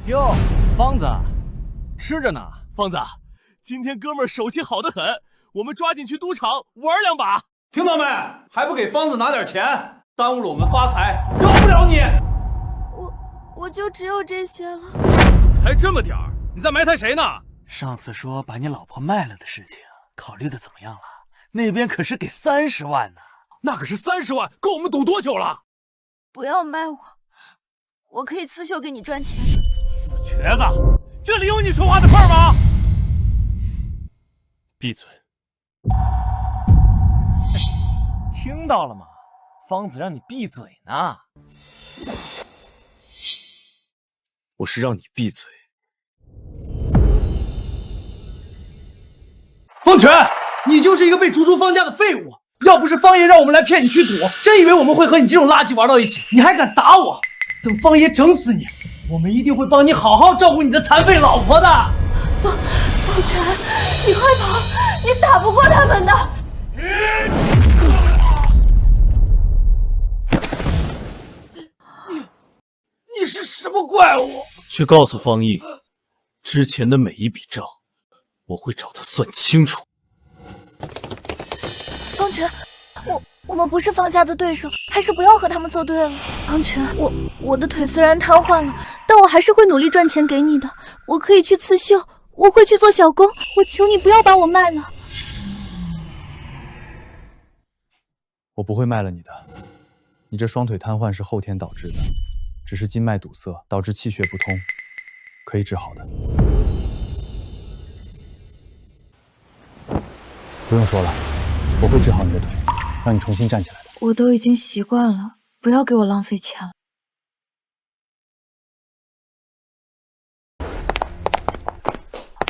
哟，方子，吃着呢。方子，今天哥们儿手气好得很，我们抓紧去赌场玩两把。听到没？还不给方子拿点钱，耽误了我们发财，饶不了你！我就只有这些了。才这么点儿，你在埋汰谁呢？上次说把你老婆卖了的事情，考虑的怎么样了？那边可是给30万呢。那可是30万，够我们赌多久了？不要卖我，我可以刺绣给你赚钱。死瘸子，这里有你说话的份儿吗？闭嘴！听到了吗？方子让你闭嘴呢。我是让你闭嘴。方全，你就是一个被逐出方家的废物！要不是方爷让我们来骗你去赌，真以为我们会和你这种垃圾玩到一起？你还敢打我？等方爷整死你，我们一定会帮你好好照顾你的残废老婆的。方全，你快跑！你打不过他们的。你是什么怪物？去告诉方毅，之前的每一笔账，我会找他算清楚。方全，我们不是方家的对手，还是不要和他们作对了。方全，我的腿虽然瘫痪了，但我还是会努力赚钱给你的。我可以去刺绣，我会去做小工，我求你不要把我卖了。我不会卖了你的，你这双腿瘫痪是后天导致的，只是经脉堵塞导致气血不通，可以治好的。不用说了，我会治好你的腿，让你重新站起来的。我都已经习惯了，不要给我浪费钱了。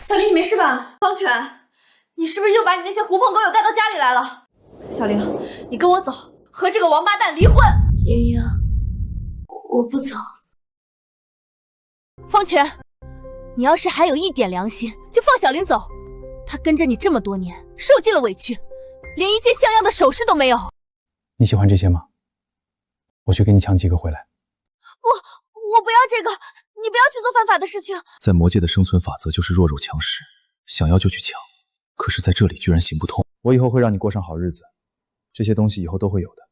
小林，你没事吧？方全，你是不是又把你那些狐朋狗友带到家里来了？小林，你跟我走，和这个王八蛋离婚。妍妍，我不走。方全，你要是还有一点良心，就放小林走。他跟着你这么多年，受尽了委屈，连一件像样的首饰都没有。你喜欢这些吗？我去给你抢几个回来。我不要这个，你不要去做犯法的事情。在魔界的生存法则就是弱肉强食，想要就去抢，可是在这里居然行不通。我以后会让你过上好日子，这些东西以后都会有的。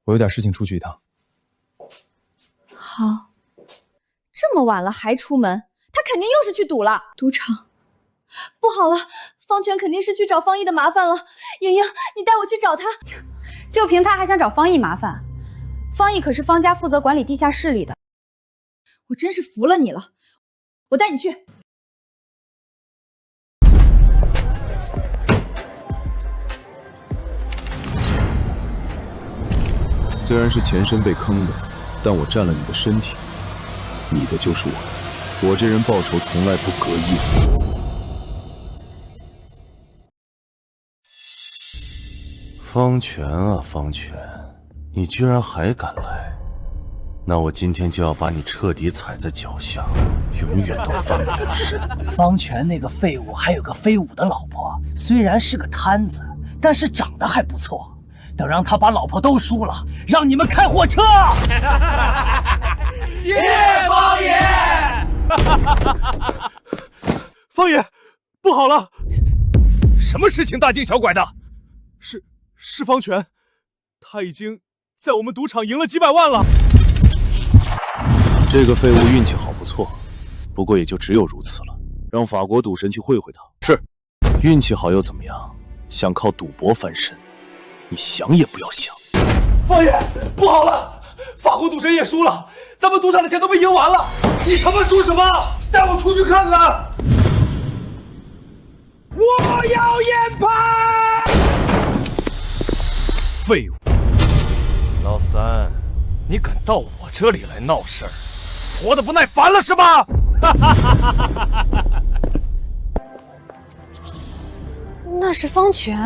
我有点事情出去一趟。好。这么晚了还出门，他肯定又是去赌了。赌场。不好了，方全肯定是去找方毅的麻烦了。莹莹，你带我去找他。就凭他还想找方毅麻烦？方毅可是方家负责管理地下势力的。我真是服了你了，我带你去。虽然是前身被坑的，但我占了你的身体，你的就是我的。我这人报仇从来不隔夜。方全啊，方全，你居然还敢来！那我今天就要把你彻底踩在脚下，永远都翻不了身。方全那个废物还有个飞舞的老婆，虽然是个摊子，但是长得还不错。等让他把老婆都输了，让你们开火车！谢方爷！方爷，不好了！什么事情大惊小怪的？是方全，他已经在我们赌场赢了几百万了。这个废物运气好不错，不过也就只有如此了。让法国赌神去会会他。是，运气好又怎么样？想靠赌博翻身，你想也不要想。方爷，不好了，法国赌神也输了，咱们赌场的钱都被赢完了。你他妈说什么？带我出去看看。我要验牌！废物！老三，你敢到我这里来闹事儿，活得不耐烦了是吧？那是方全。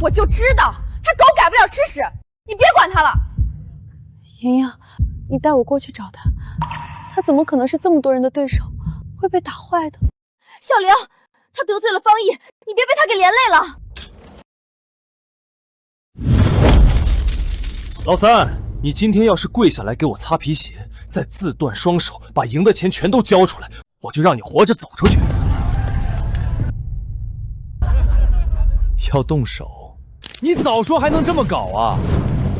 我就知道他狗改不了吃屎，你别管他了。莹莹，你带我过去找他，他怎么可能是这么多人的对手，会被打坏的。小玲，他得罪了方毅，你别被他给连累了。老三，你今天要是跪下来给我擦皮鞋，再自断双手，把赢的钱全都交出来，我就让你活着走出去。要动手？你早说还能这么搞啊！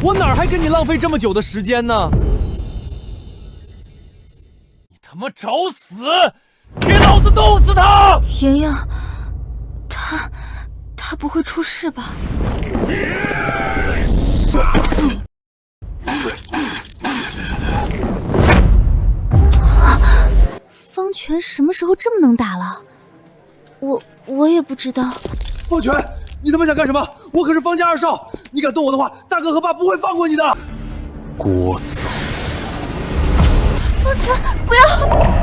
我哪儿还跟你浪费这么久的时间呢？你他妈找死！给老子弄死他！爷爷，他不会出事吧？方权什么时候这么能打了？我也不知道。方权，你他妈想干什么？我可是方家二少，你敢动我的话，大哥和爸不会放过你的。聒噪！方权，不要！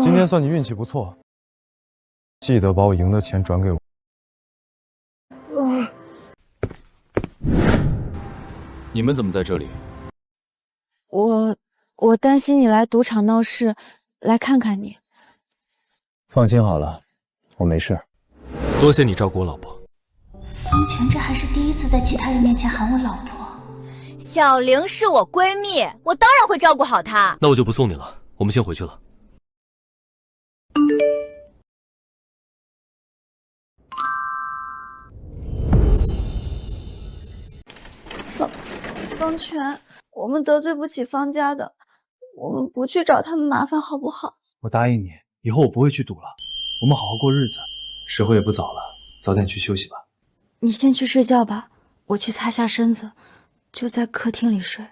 今天算你运气不错，记得把我赢的钱转给我。你们怎么在这里？我担心你来赌场闹事，来看看你。放心好了，我没事。多谢你照顾我老婆。方权这还是第一次在其他人面前喊我老婆。小玲是我闺蜜，我当然会照顾好她。那我就不送你了，我们先回去了。方权，我们得罪不起方家的，我们不去找他们麻烦好不好？我答应你，以后我不会去赌了，我们好好过日子。时候也不早了，早点去休息吧。你先去睡觉吧，我去擦下身子，就在客厅里睡。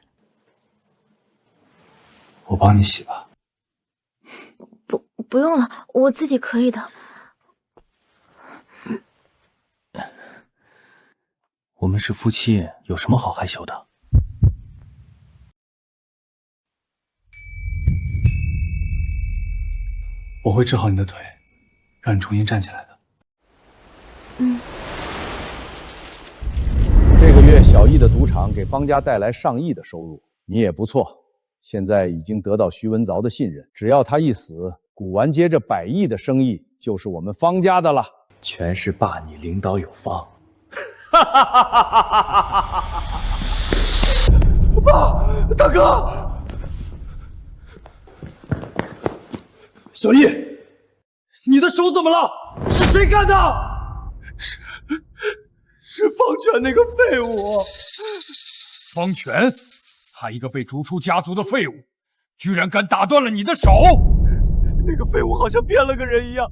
我帮你洗吧。不用了，我自己可以的。我们是夫妻，有什么好害羞的？我会治好你的腿，让你重新站起来的。这个月小易的赌场给方家带来上亿的收入，你也不错。现在已经得到徐文凿的信任，只要他一死，古玩街这100亿的生意就是我们方家的了。全是爸你领导有方。爸，大哥，小易，你的手怎么了？是谁干的？是方权那个废物。方权，他一个被逐出家族的废物，居然敢打断了你的手！那个废物好像变了个人一样，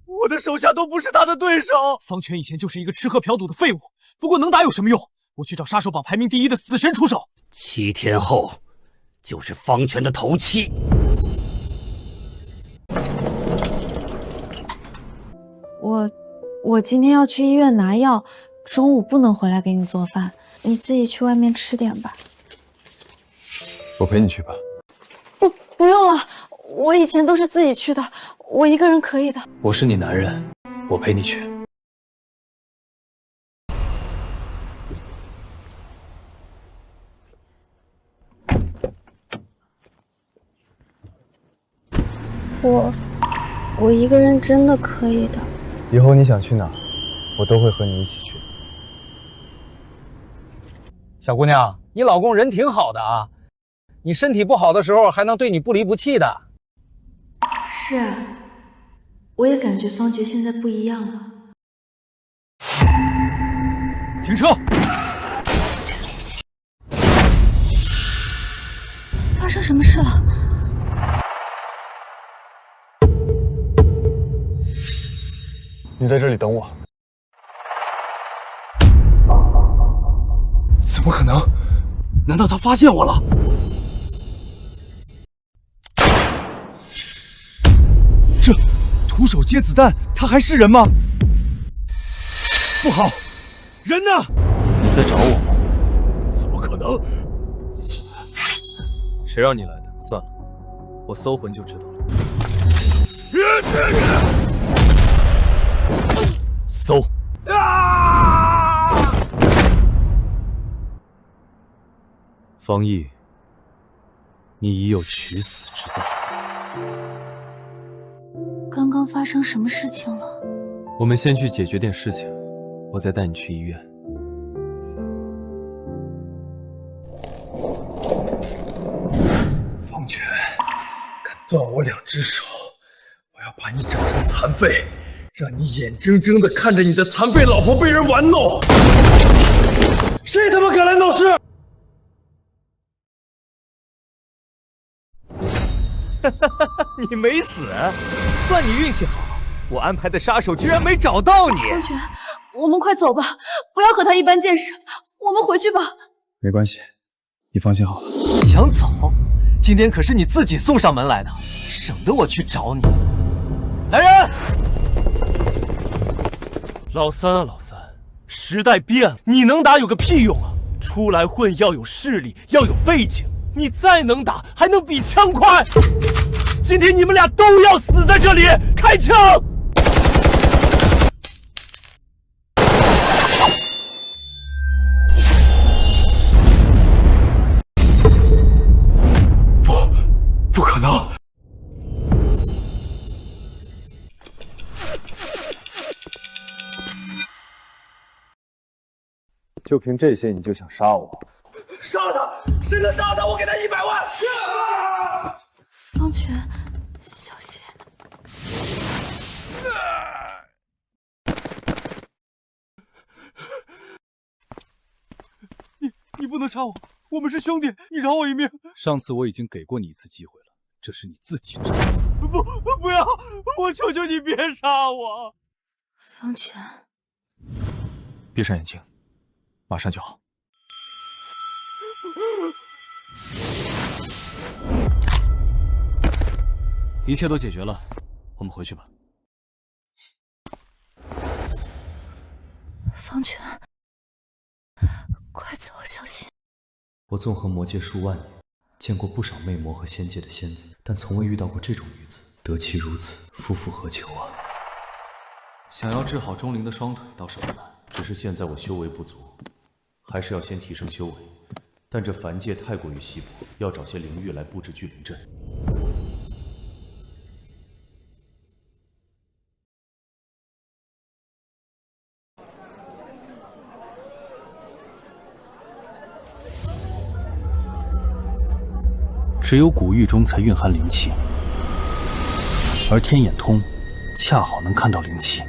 我的手下都不是他的对手。方权以前就是一个吃喝嫖赌的废物，不过能打有什么用？我去找杀手榜排名第1的死神出手。7天后，就是方权的头七。我今天要去医院拿药，中午不能回来给你做饭，你自己去外面吃点吧。我陪你去吧。不用了，我以前都是自己去的，我一个人可以的。我是你男人，我陪你去。我一个人真的可以的。以后你想去哪，我都会和你一起去。小姑娘，你老公人挺好的啊，你身体不好的时候还能对你不离不弃的。是啊，我也感觉方觉现在不一样了。停车！发生什么事了？你在这里等我。怎么可能？难道他发现我了？这徒手接子弹，他还是人吗？不好，人呢？你在找我吗？怎么可能？谁让你来的？算了，我搜魂就知道了。搜！方毅，你已有取死之道。刚刚发生什么事情了？我们先去解决点事情，我再带你去医院。方权，敢断我2只手，我要把你整成残废，让你眼睁睁地看着你的残废老婆被人玩弄。谁他妈敢来闹事？你没死，算你运气好，我安排的杀手居然没找到你。方权，我们快走吧，不要和他一般见识，我们回去吧。没关系，你放心好了。想走？今天可是你自己送上门来的，省得我去找你。来人！老三啊，老三，时代变了，你能打有个屁用啊！出来混要有势力，要有背景。你再能打，还能比枪快？今天你们俩都要死在这里！开枪！不可能！就凭这些你就想杀我？杀了他！谁能杀了他，我给他100万！方权，小心！你不能杀我，我们是兄弟，你饶我一命！上次我已经给过你一次机会了，这是你自己找死！不要！我求求你别杀我！方权，闭上眼睛，马上就好。一切都解决了，我们回去吧。方权，快走，小心！我纵横魔界数万年，见过不少魅魔和仙界的仙子，但从未遇到过这种女子。得其如此，夫复何求啊！想要治好钟灵的双腿倒是不难，只是现在我修为不足，还是要先提升修为。但这凡界太过于稀薄，要找些灵域来布置聚灵阵。只有古域中才蕴含灵气，而天眼通恰好能看到灵气。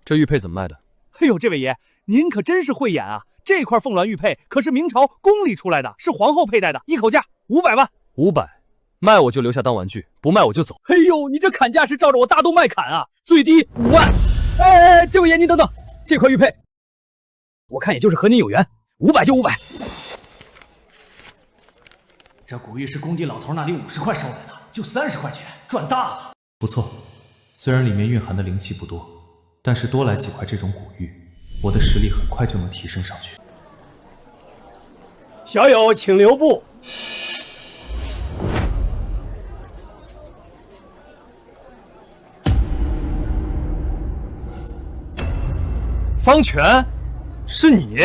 这玉佩怎么卖的？哎呦，这位爷，您可真是慧眼啊！这块凤鸾玉佩可是明朝宫里出来的，是皇后佩戴的，一口价500万。500，卖我就留下当玩具，不卖我就走。哎呦，你这砍价是照着我大动脉砍啊！最低5万。哎，这位爷您等等，这块玉佩，我看也就是和您有缘，500就500。这古玉是工地老头那里50块收来的，就30块钱，赚大了。不错，虽然里面蕴含的灵气不多，但是多来几块这种古玉，我的实力很快就能提升上去。小友请留步。方权，是你？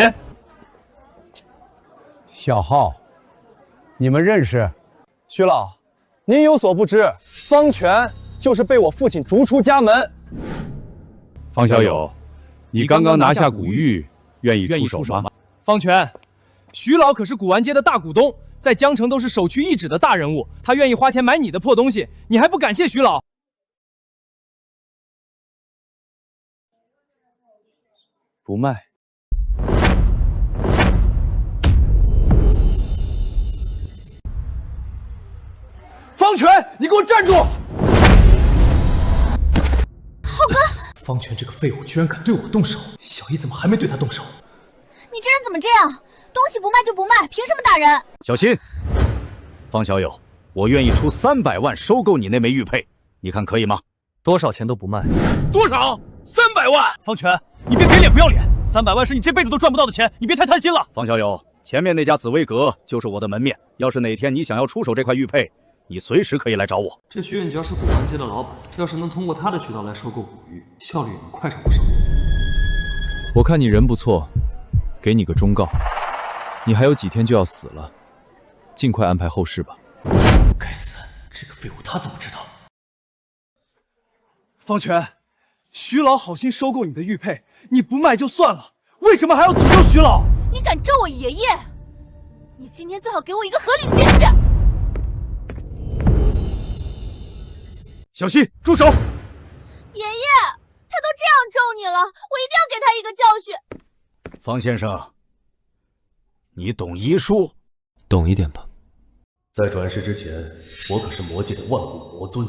小浩，你们认识？徐老，您有所不知，方权就是被我父亲逐出家门。方小友，你刚刚拿下古玉，愿意出手吗？方权，徐老可是古玩街的大股东，在江城都是首屈一指的大人物，他愿意花钱买你的破东西，你还不感谢徐老？不卖。方权，你给我站住！浩哥，方权这个废物居然敢对我动手，小姨怎么还没对他动手？你这人怎么这样？东西不卖就不卖，凭什么打人？小心！方小友，我愿意出300万收购你那枚玉佩，你看可以吗？多少钱都不卖。多少？300万！方权，你别给脸不要脸，300万是你这辈子都赚不到的钱，你别太贪心了。方小友，前面那家紫薇阁就是我的门面，要是哪天你想要出手这块玉佩，你随时可以来找我。这徐远娇是古玩街的老板，要是能通过他的渠道来收购古玉，效率也能快上不少。我看你人不错，给你个忠告，你还有几天就要死了，尽快安排后事吧。该死，这个废物他怎么知道？方权，徐老好心收购你的玉佩，你不卖就算了，为什么还要诅咒徐老？你敢咒我爷爷？你今天最好给我一个合理的解释。小心，住手！爷爷，他都这样咒你了，我一定要给他一个教训。方先生，你懂医术？懂一点吧。在转世之前，我可是魔界的万古魔尊，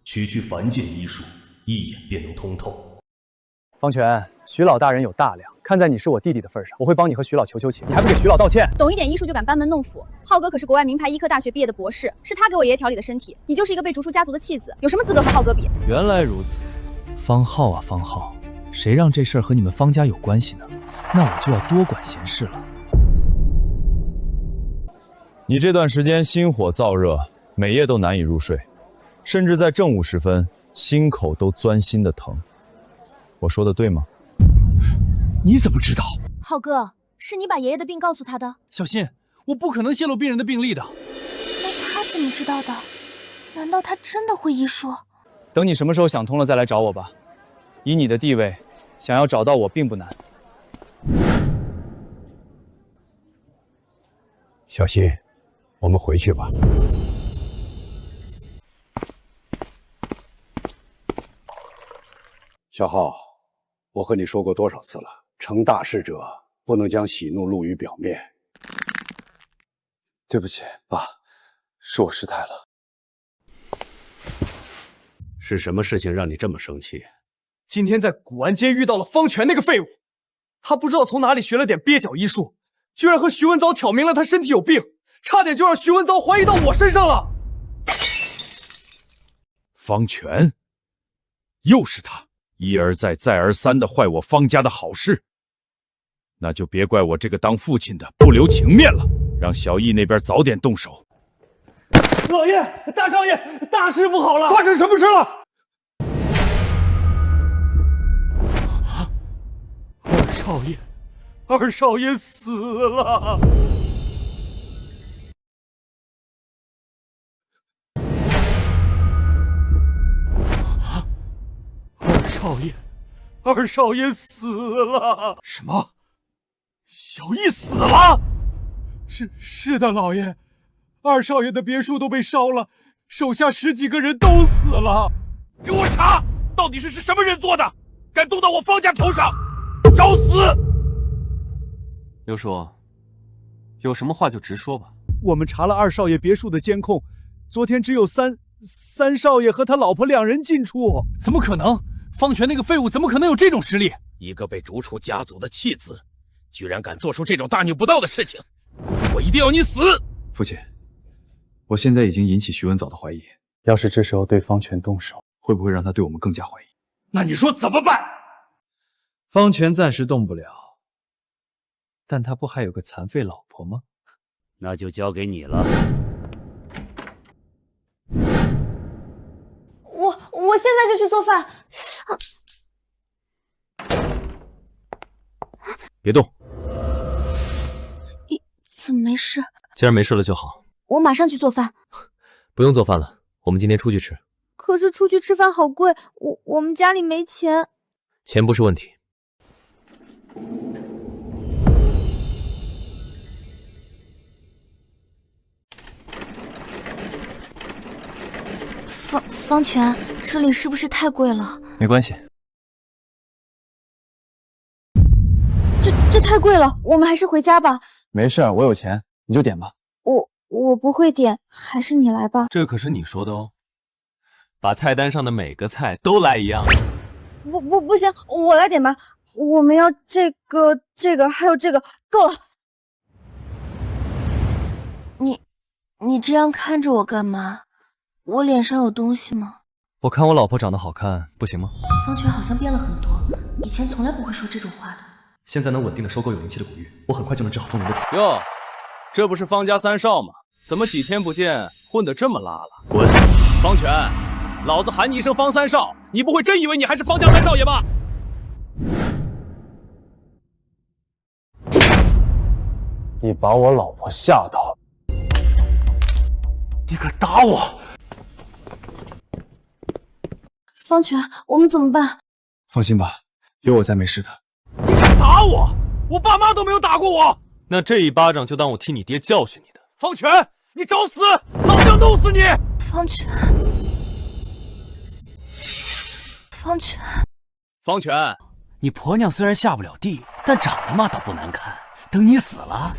区区凡界医术，一眼便能通透。方权，徐老大人有大量，看在你是我弟弟的份上，我会帮你和徐老求情，你还不给徐老道歉？懂一点医术就敢班门弄斧？浩哥可是国外名牌医科大学毕业的博士，是他给我爷爷调理的身体。你就是一个被逐出家族的弃子，有什么资格和浩哥比？原来如此，方浩啊方浩，谁让这事儿和你们方家有关系呢？那我就要多管闲事了。你这段时间心火燥热，每夜都难以入睡，甚至在正午时分，心口都钻心的疼。我说的对吗？你怎么知道？浩哥，是你把爷爷的病告诉他的？小心，我不可能泄露病人的病历的。那他怎么知道的？难道他真的会医术？等你什么时候想通了再来找我吧。以你的地位，想要找到我并不难。小心，我们回去吧。小浩，我和你说过多少次了，成大事者不能将喜怒露于表面。对不起，爸，是我失态了。是什么事情让你这么生气？今天在古玩街遇到了方权那个废物，他不知道从哪里学了点蹩脚医术，居然和徐文藻挑明了他身体有病，差点就让徐文藻怀疑到我身上了。方权，又是他，一而再再而三的坏我方家的好事。那就别怪我这个当父亲的不留情面了，让小易那边早点动手。老爷，大少爷，大事不好了！发生什么事了？二少爷死了！二少爷死了！什么？小易死了？是的，老爷，二少爷的别墅都被烧了，手下10几个人都死了。给我查，到底是什么人做的？敢动到我方家头上，找死！刘叔，有什么话就直说吧。我们查了二少爷别墅的监控，昨天只有三少爷和他老婆2人进出。怎么可能？方权那个废物怎么可能有这种实力？一个被逐出家族的弃子，居然敢做出这种大逆不道的事情！我一定要你死！父亲，我现在已经引起徐文藻的怀疑，要是这时候对方权动手，会不会让他对我们更加怀疑？那你说怎么办？方权暂时动不了，但他不还有个残废老婆吗？那就交给你了。我现在就去做饭。别动。怎么没事？既然没事了就好。我马上去做饭。不用做饭了，我们今天出去吃。可是出去吃饭好贵，我们家里没钱。钱不是问题。方权，这里是不是太贵了？没关系。这太贵了，我们还是回家吧。没事，我有钱，你就点吧。我不会点，还是你来吧。这可是你说的哦，把菜单上的每个菜都来一样。不行，我来点吧。我们要这个，还有这个，够了。你这样看着我干嘛？我脸上有东西吗？我看我老婆长得好看，不行吗？方权好像变了很多，以前从来不会说这种话的。现在能稳定的收购有灵气的古玉，我很快就能治好钟灵的腿。哟，这不是方家3少吗？怎么几天不见，混得这么拉了？滚！方权，老子喊你一声方3少，你不会真以为你还是方家3少爷吧？你把我老婆吓到了。你敢打我？方权，我们怎么办？放心吧，有我在，没事的。你敢打我？我爸妈都没有打过我。那这一巴掌就当我替你爹教训你的。方权，你找死！老子要弄死你！方权，方权，方权，你婆娘虽然下不了地，但长得嘛倒不难看。等你死了，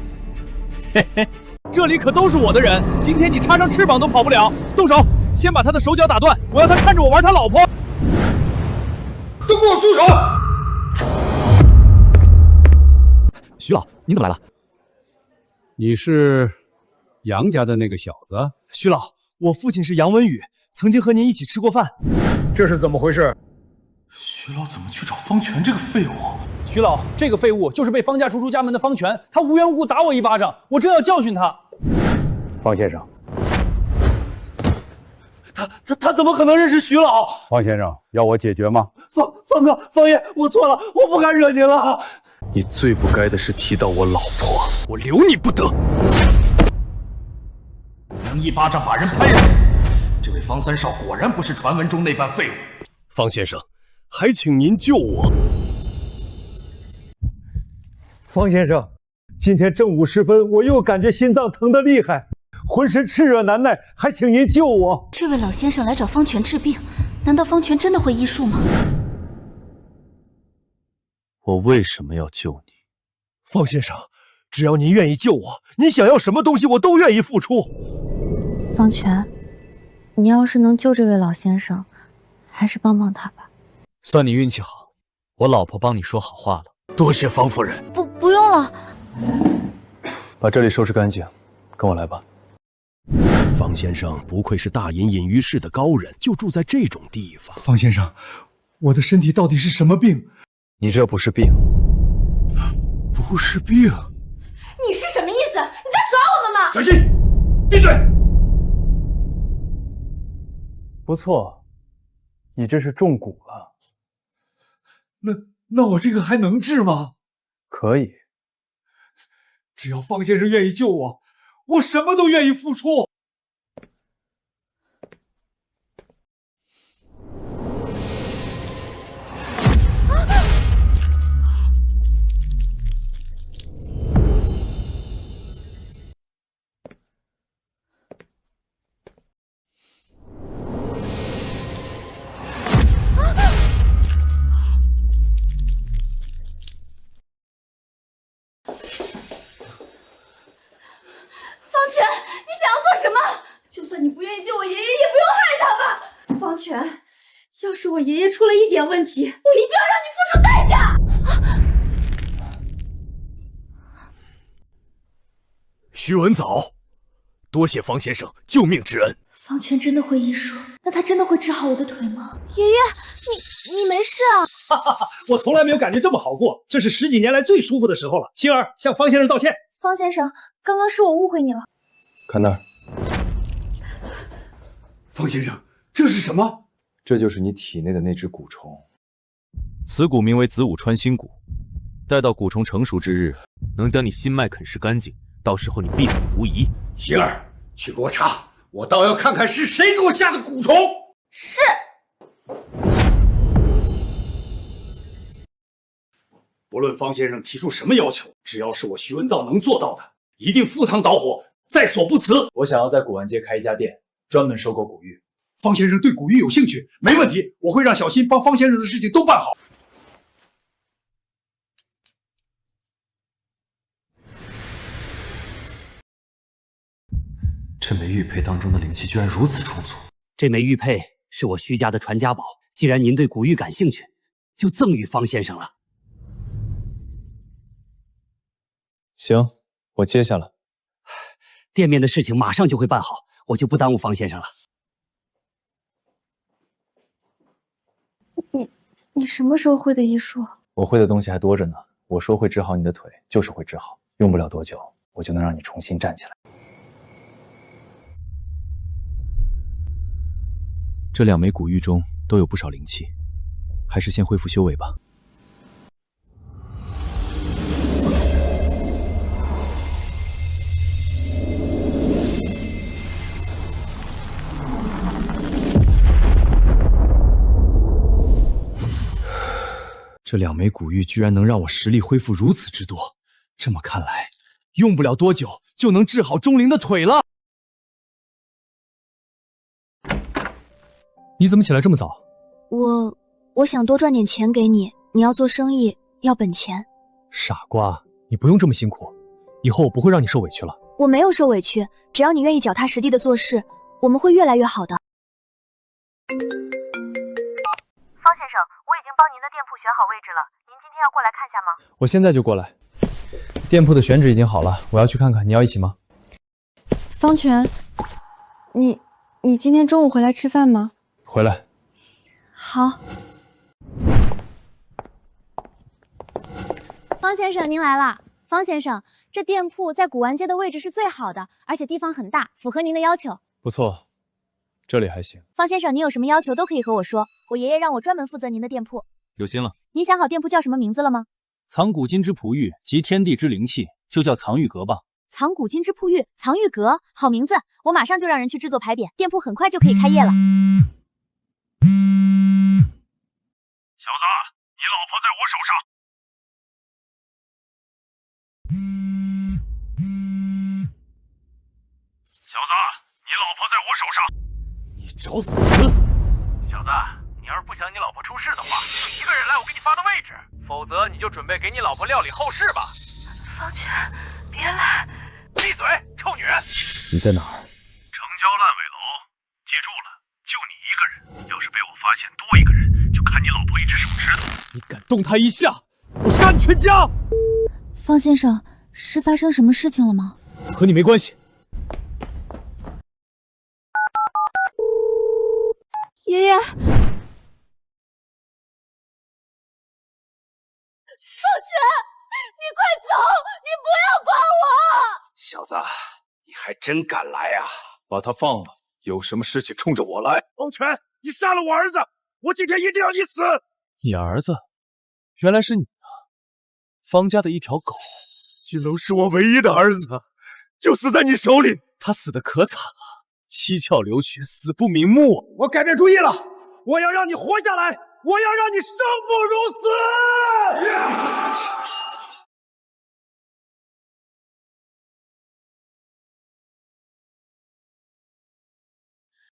嘿嘿，这里可都是我的人，今天你插上翅膀都跑不了。动手，先把他的手脚打断，我要他看着我玩他老婆。都给我住手！徐老，你怎么来了？你是杨家的那个小子？徐老，我父亲是杨文宇，曾经和您一起吃过饭。这是怎么回事？徐老怎么去找方权这个废物？徐老，这个废物就是被方家逐出家门的方权，他无缘无故打我一巴掌，我正要教训他。方先生，他怎么可能认识徐老？方先生，要我解决吗？方哥，方爷，我错了，我不敢惹您了。你最不该的是提到我老婆，我留你不得！能一巴掌把人拍死，这位方三少果然不是传闻中那般废物。方先生，还请您救我。方先生，今天正午时分，我又感觉心脏疼得厉害，浑身炽热难耐，还请您救我。这位老先生来找方权治病，难道方权真的会医术吗？我为什么要救你？方先生，只要您愿意救我，您想要什么东西我都愿意付出。方权，你要是能救这位老先生，还是帮帮他吧。算你运气好，我老婆帮你说好话了。多谢方夫人。不用了。把这里收拾干净，跟我来吧。方先生不愧是大隐隐于市的高人，就住在这种地方。方先生，我的身体到底是什么病？你这不是病，不是病。你是什么意思？你在耍我们吗？小心，闭嘴！不错，你这是中蛊了。那我这个还能治吗？可以，只要方先生愿意救我，我什么都愿意付出。方权，你想要做什么？就算你不愿意救我爷爷，也不用害他吧。方权，要是我爷爷出了一点问题，我一定要让你付出代价。徐文藻，多谢方先生救命之恩。方权真的会医术，那他真的会治好我的腿吗？爷爷，你没事啊？我从来没有感觉这么好过，这是10几年来最舒服的时候了。星儿，向方先生道歉。方先生，刚刚是我误会你了。看那儿，方先生，这是什么？这就是你体内的那只蛊虫。此蛊名为子午穿心蛊，待到蛊虫成熟之日，能将你心脉啃食干净，到时候你必死无疑。星儿，去给我查，我倒要看看是谁给我下的蛊虫。是。不论方先生提出什么要求，只要是我徐文造能做到的，一定赴汤蹈火，在所不辞。我想要在古玩街开一家店，专门收购古玉。方先生对古玉有兴趣，没问题，我会让小新帮方先生的事情都办好。这枚玉佩当中的灵气居然如此充足。这枚玉佩是我徐家的传家宝，既然您对古玉感兴趣，就赠与方先生了。行，我接下了。店面的事情马上就会办好，我就不耽误方先生了。你什么时候会的医术？我会的东西还多着呢。我说会治好你的腿，就是会治好，用不了多久，我就能让你重新站起来。这2枚古玉中都有不少灵气，还是先恢复修为吧。这2枚古玉居然能让我实力恢复如此之多，这么看来，用不了多久就能治好钟灵的腿了。你怎么起来这么早？我想多赚点钱给你，你要做生意要本钱。傻瓜，你不用这么辛苦，以后我不会让你受委屈了。我没有受委屈，只要你愿意脚踏实地的做事，我们会越来越好的。方先生，我已经帮您的店铺选好位置了，您今天要过来看下吗？我现在就过来。店铺的选址已经好了，我要去看看，你要一起吗？方全，你今天中午回来吃饭吗？回来。好。方先生，您来啦！方先生，这店铺在古玩街的位置是最好的，而且地方很大，符合您的要求。不错，这里还行。方先生，您有什么要求都可以和我说，我爷爷让我专门负责您的店铺。有心了。您想好店铺叫什么名字了吗？藏古今之璞玉及天地之灵器，就叫藏玉阁吧。藏古今之璞玉，藏玉阁，好名字！我马上就让人去制作牌匾，店铺很快就可以开业了。小子，你老婆在我手上。小子，你老婆在我手上。你找死！小子，你要是不想你老婆出事的话，就一个人来我给你发的位置，否则你就准备给你老婆料理后事吧。方全，别来！闭嘴，臭女人！你在哪儿？城郊烂尾楼，记住了，就你一个人。要是被我发现多一个人，就砍你老婆一只手指头。你敢动她一下，我杀你全家！方先生，是发生什么事情了吗？和你没关系。爷爷，方全，你快走，你不要管我！小子，你还真敢来啊！把他放了，有什么事情冲着我来。王权，你杀了我儿子，我今天一定要你死！你儿子，原来是你啊！方家的一条狗。金龙是我唯一的儿子，就死在你手里。他死得可惨了，七窍流血，死不瞑目。我改变主意了，我要让你活下来，我要让你生不如死！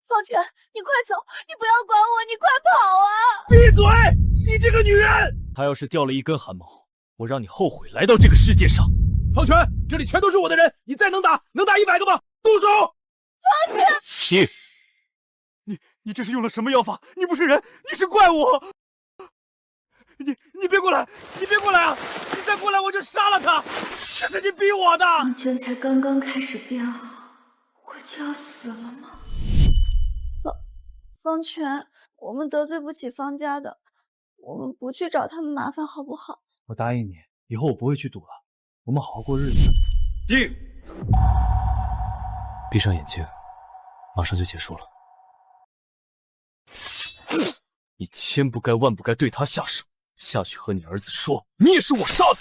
方全，你快走，你不要管我，你快跑啊！闭嘴！你这个女人！他要是掉了一根汗毛，我让你后悔来到这个世界上。方权，这里全都是我的人，你再能打100个吗？动手！方全，你这是用了什么药法？你不是人，你是怪物！你别过来！你别过来啊！你再过来我就杀了他！这是你逼我的！方全才刚刚开始变好，我就要死了吗？方全，我们得罪不起方家的，我们不去找他们麻烦好不好？我答应你，以后我不会去赌了，我们好好过日子。定。闭上眼睛，马上就结束了。你千不该万不该对他下手，下去和你儿子说，你也是我杀的。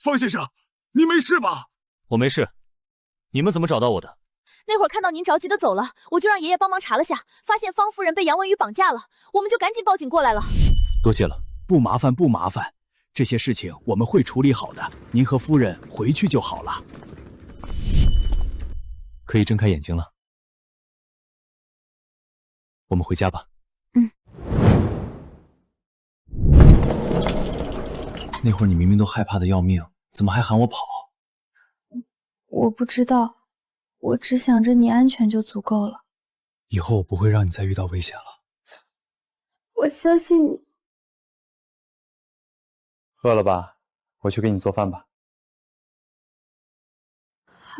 方先生，你没事吧？我没事。你们怎么找到我的？那会儿看到您着急的走了，我就让爷爷帮忙查了下，发现方夫人被杨文宇绑架了，我们就赶紧报警过来了。多谢了。不麻烦，不麻烦，这些事情我们会处理好的。您和夫人回去就好了。可以睁开眼睛了，我们回家吧。那会儿你明明都害怕的要命，怎么还喊我跑？我不知道，我只想着你安全就足够了。以后我不会让你再遇到危险了。我相信你。饿了吧？我去给你做饭吧。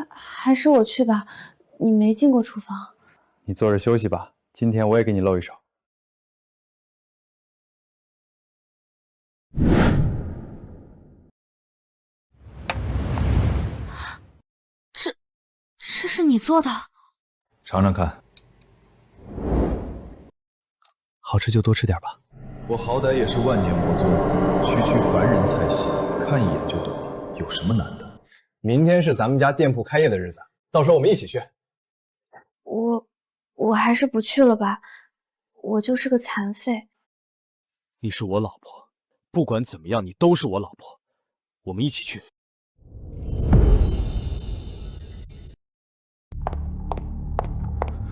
还是我去吧，你没进过厨房。你坐着休息吧，今天我也给你露一手。这是你做的？尝尝看，好吃就多吃点吧。我好歹也是万年魔宗，区区凡人菜系，看一眼就懂了，有什么难的？明天是咱们家店铺开业的日子，到时候我们一起去。我还是不去了吧，我就是个残废。你是我老婆，不管怎么样，你都是我老婆。我们一起去。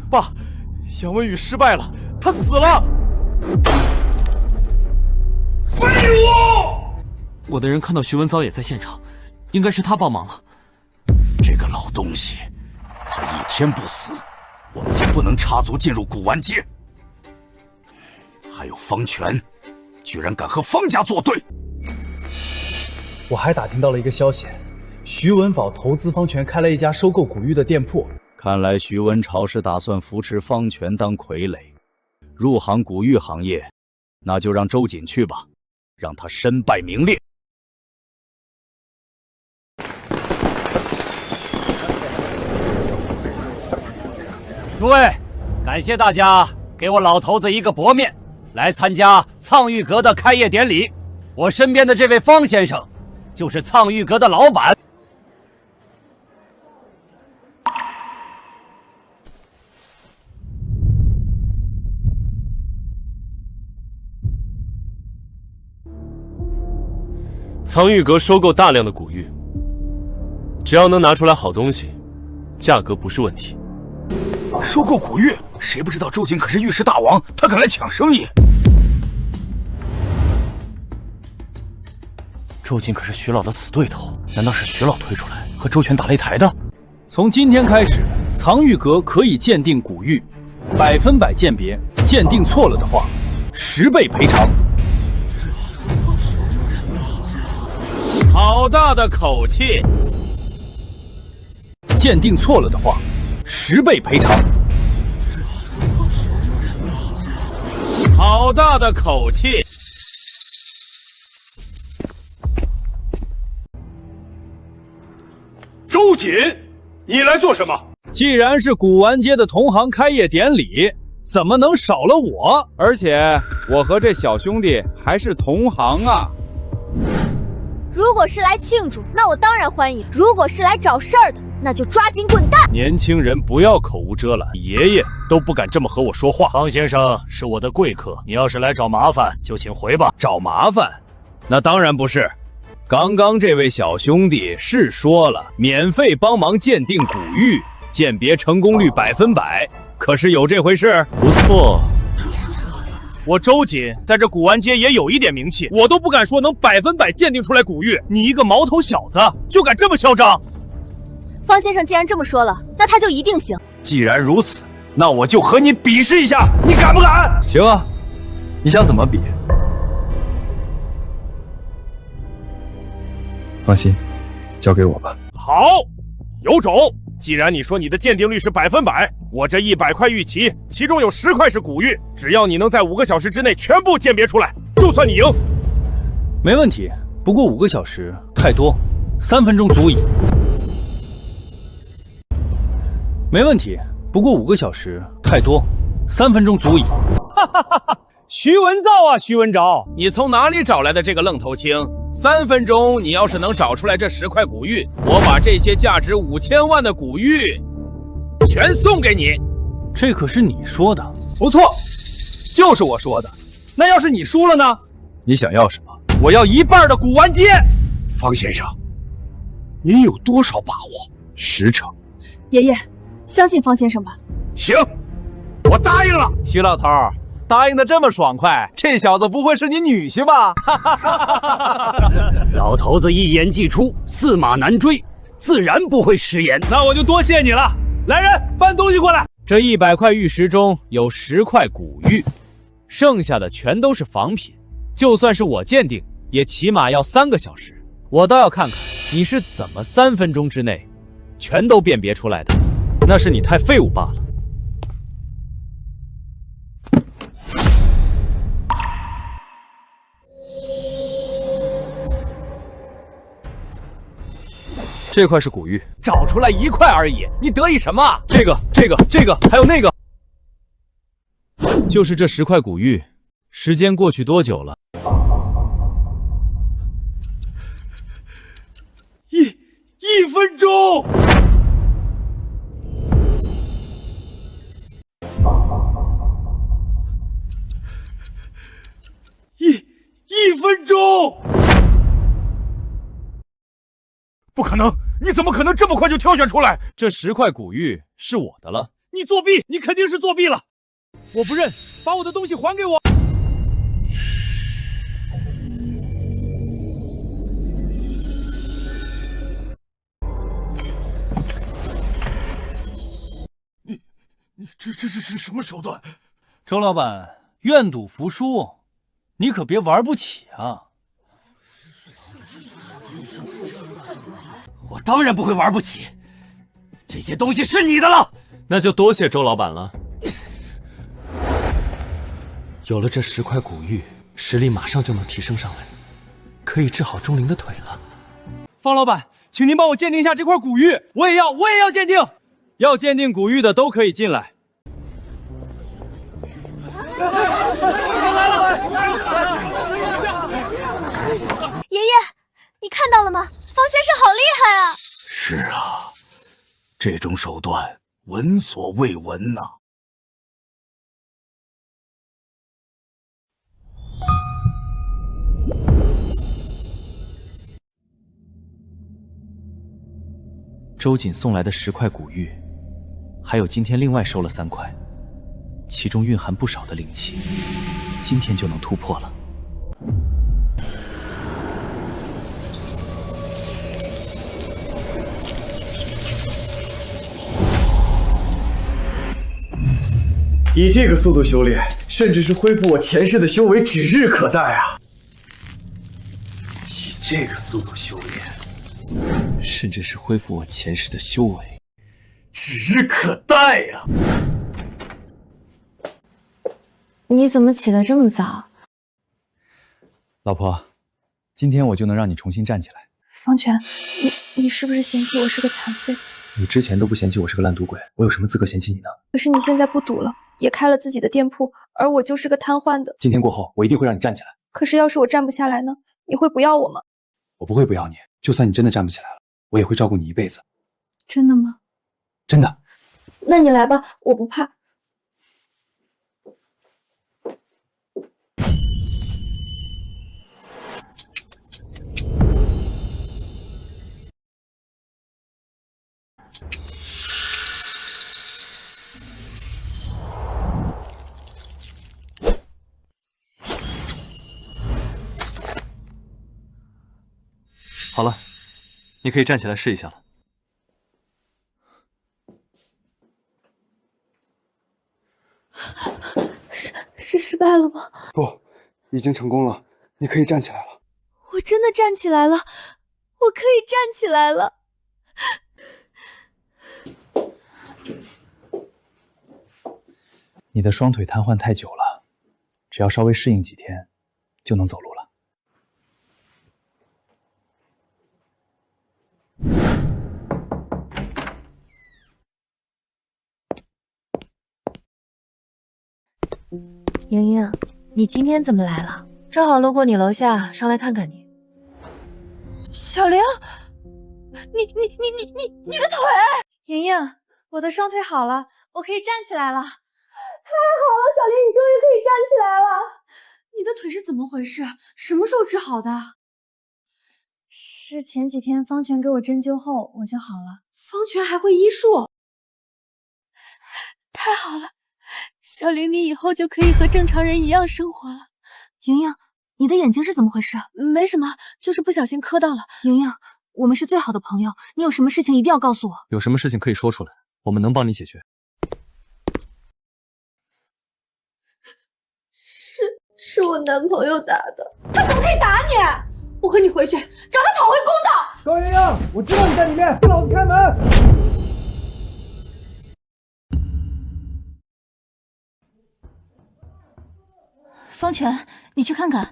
爸，杨文宇失败了，他死了。废物！我的人看到徐文藻也在现场，应该是他帮忙了。这个老东西，他一天不死，我们就不能插足进入古玩街。还有方权，居然敢和方家作对！我还打听到了一个消息，徐文藻投资方权开了一家收购古玉的店铺。看来徐文朝是打算扶持方权当傀儡，入行古玉行业，那就让周瑾去吧，让他身败名裂。诸位，感谢大家给我老头子一个薄面，来参加苍玉阁的开业典礼。我身边的这位方先生，就是苍玉阁的老板。苍玉阁收购大量的古玉，只要能拿出来好东西，价格不是问题。收购古玉，谁不知道周瑾可是玉石大王，他敢来抢生意。周瑾可是徐老的死对头，难道是徐老推出来和周全打擂台的？从今天开始，苍玉阁可以鉴定古玉，100%鉴别，鉴定错了的话，10倍赔偿。好大的口气！鉴定错了的话，10倍赔偿。好大的口气！周瑾，你来做什么？既然是古玩街的同行开业典礼，怎么能少了我？而且我和这小兄弟还是同行啊！如果是来庆祝，那我当然欢迎；如果是来找事儿的，那就抓紧滚蛋！年轻人不要口无遮拦，爷爷都不敢这么和我说话。方先生是我的贵客，你要是来找麻烦，就请回吧。找麻烦？那当然不是。刚刚这位小兄弟是说了，免费帮忙鉴定古玉，鉴别成功率100%，可是有这回事？不错。我周瑾在这古玩街也有一点名气，我都不敢说能100%鉴定出来古玉，你一个毛头小子就敢这么嚣张？方先生既然这么说了，那他就一定行。既然如此，那我就和你比试一下，你敢不敢？行啊，你想怎么比？放心，交给我吧。好，有种！既然你说你的鉴定率是100%，我这100块玉器，其中有10块是古玉，只要你能在5个小时之内全部鉴别出来，就算你赢。没问题，不过5个小时太多，3分钟足矣。没问题，不过5个小时太多，3分钟足矣。哈哈哈哈！徐文藻啊，徐文藻，你从哪里找来的这个愣头青？3分钟，你要是能找出来这10块古玉，我把这些价值5000万的古玉全送给你。这可是你说的。不错，就是我说的。那要是你输了呢？你想要什么？我要1半的古玩街。方先生，您有多少把握？10成。爷爷，相信方先生吧。行，我答应了。徐老头，答应的这么爽快，这小子不会是你女婿吧？老头子一言既出，驷马难追，自然不会食言。那我就多谢你了。来人，搬东西过来。这100块玉石中有10块古玉，剩下的全都是仿品。就算是我鉴定，也起码要3个小时。我倒要看看你是怎么3分钟之内全都辨别出来的。那是你太废物罢了。这块是古玉，找出来1块而已，你得意什么？这个，还有那个，就是这10块古玉。时间过去多久了？1 1分钟。1分钟。不可能！你怎么可能这么快就挑选出来？这10块古玉是我的了。你作弊！你肯定是作弊了！我不认，把我的东西还给我！你这是什么手段？周老板，愿赌服输，你可别玩不起啊！我当然不会玩不起，这些东西是你的了。那就多谢周老板了。有了这10块古玉，实力马上就能提升上来，可以治好钟灵的腿了。方老板，请您帮我鉴定一下这块古玉，我也要鉴定。要鉴定古玉的都可以进来。爷爷，你看到了吗？方先生好厉害啊！是啊，这种手段闻所未闻呐。周瑾送来的10块古玉，还有今天另外收了3块，其中蕴含不少的灵气，今天就能突破了。以这个速度修炼，甚至是恢复我前世的修为，指日可待啊！以这个速度修炼，甚至是恢复我前世的修为，指日可待呀！你怎么起得这么早？老婆，今天我就能让你重新站起来。方权，你是不是嫌弃我是个残废？你之前都不嫌弃我是个烂赌鬼，我有什么资格嫌弃你呢？可是你现在不赌了，也开了自己的店铺，而我就是个瘫痪的。今天过后，我一定会让你站起来。可是要是我站不下来呢？你会不要我吗？我不会不要你，就算你真的站不起来了，我也会照顾你一辈子。真的吗？真的。那你来吧，我不怕。好了，你可以站起来试一下了。是失败了吗？不，已经成功了，你可以站起来了。我真的站起来了，我可以站起来了。你的双腿瘫痪太久了，只要稍微适应几天，就能走路了。莹莹，你今天怎么来了？正好路过你楼下，上来看看你。小玲，你的腿！莹莹，我的双腿好了，我可以站起来了。太好了，小玲，你终于可以站起来了。你的腿是怎么回事？什么时候治好的？是前几天方权给我针灸后，我就好了。方权还会医术，太好了，小玲，你以后就可以和正常人一样生活了。莹莹，你的眼睛是怎么回事？没什么，就是不小心磕到了。莹莹，我们是最好的朋友，你有什么事情一定要告诉我。有什么事情可以说出来，我们能帮你解决。是我男朋友打的，他怎么可以打你？我和你回去找他讨回公道。高莹莹，我知道你在里面，给老子开门！方权，你去看看。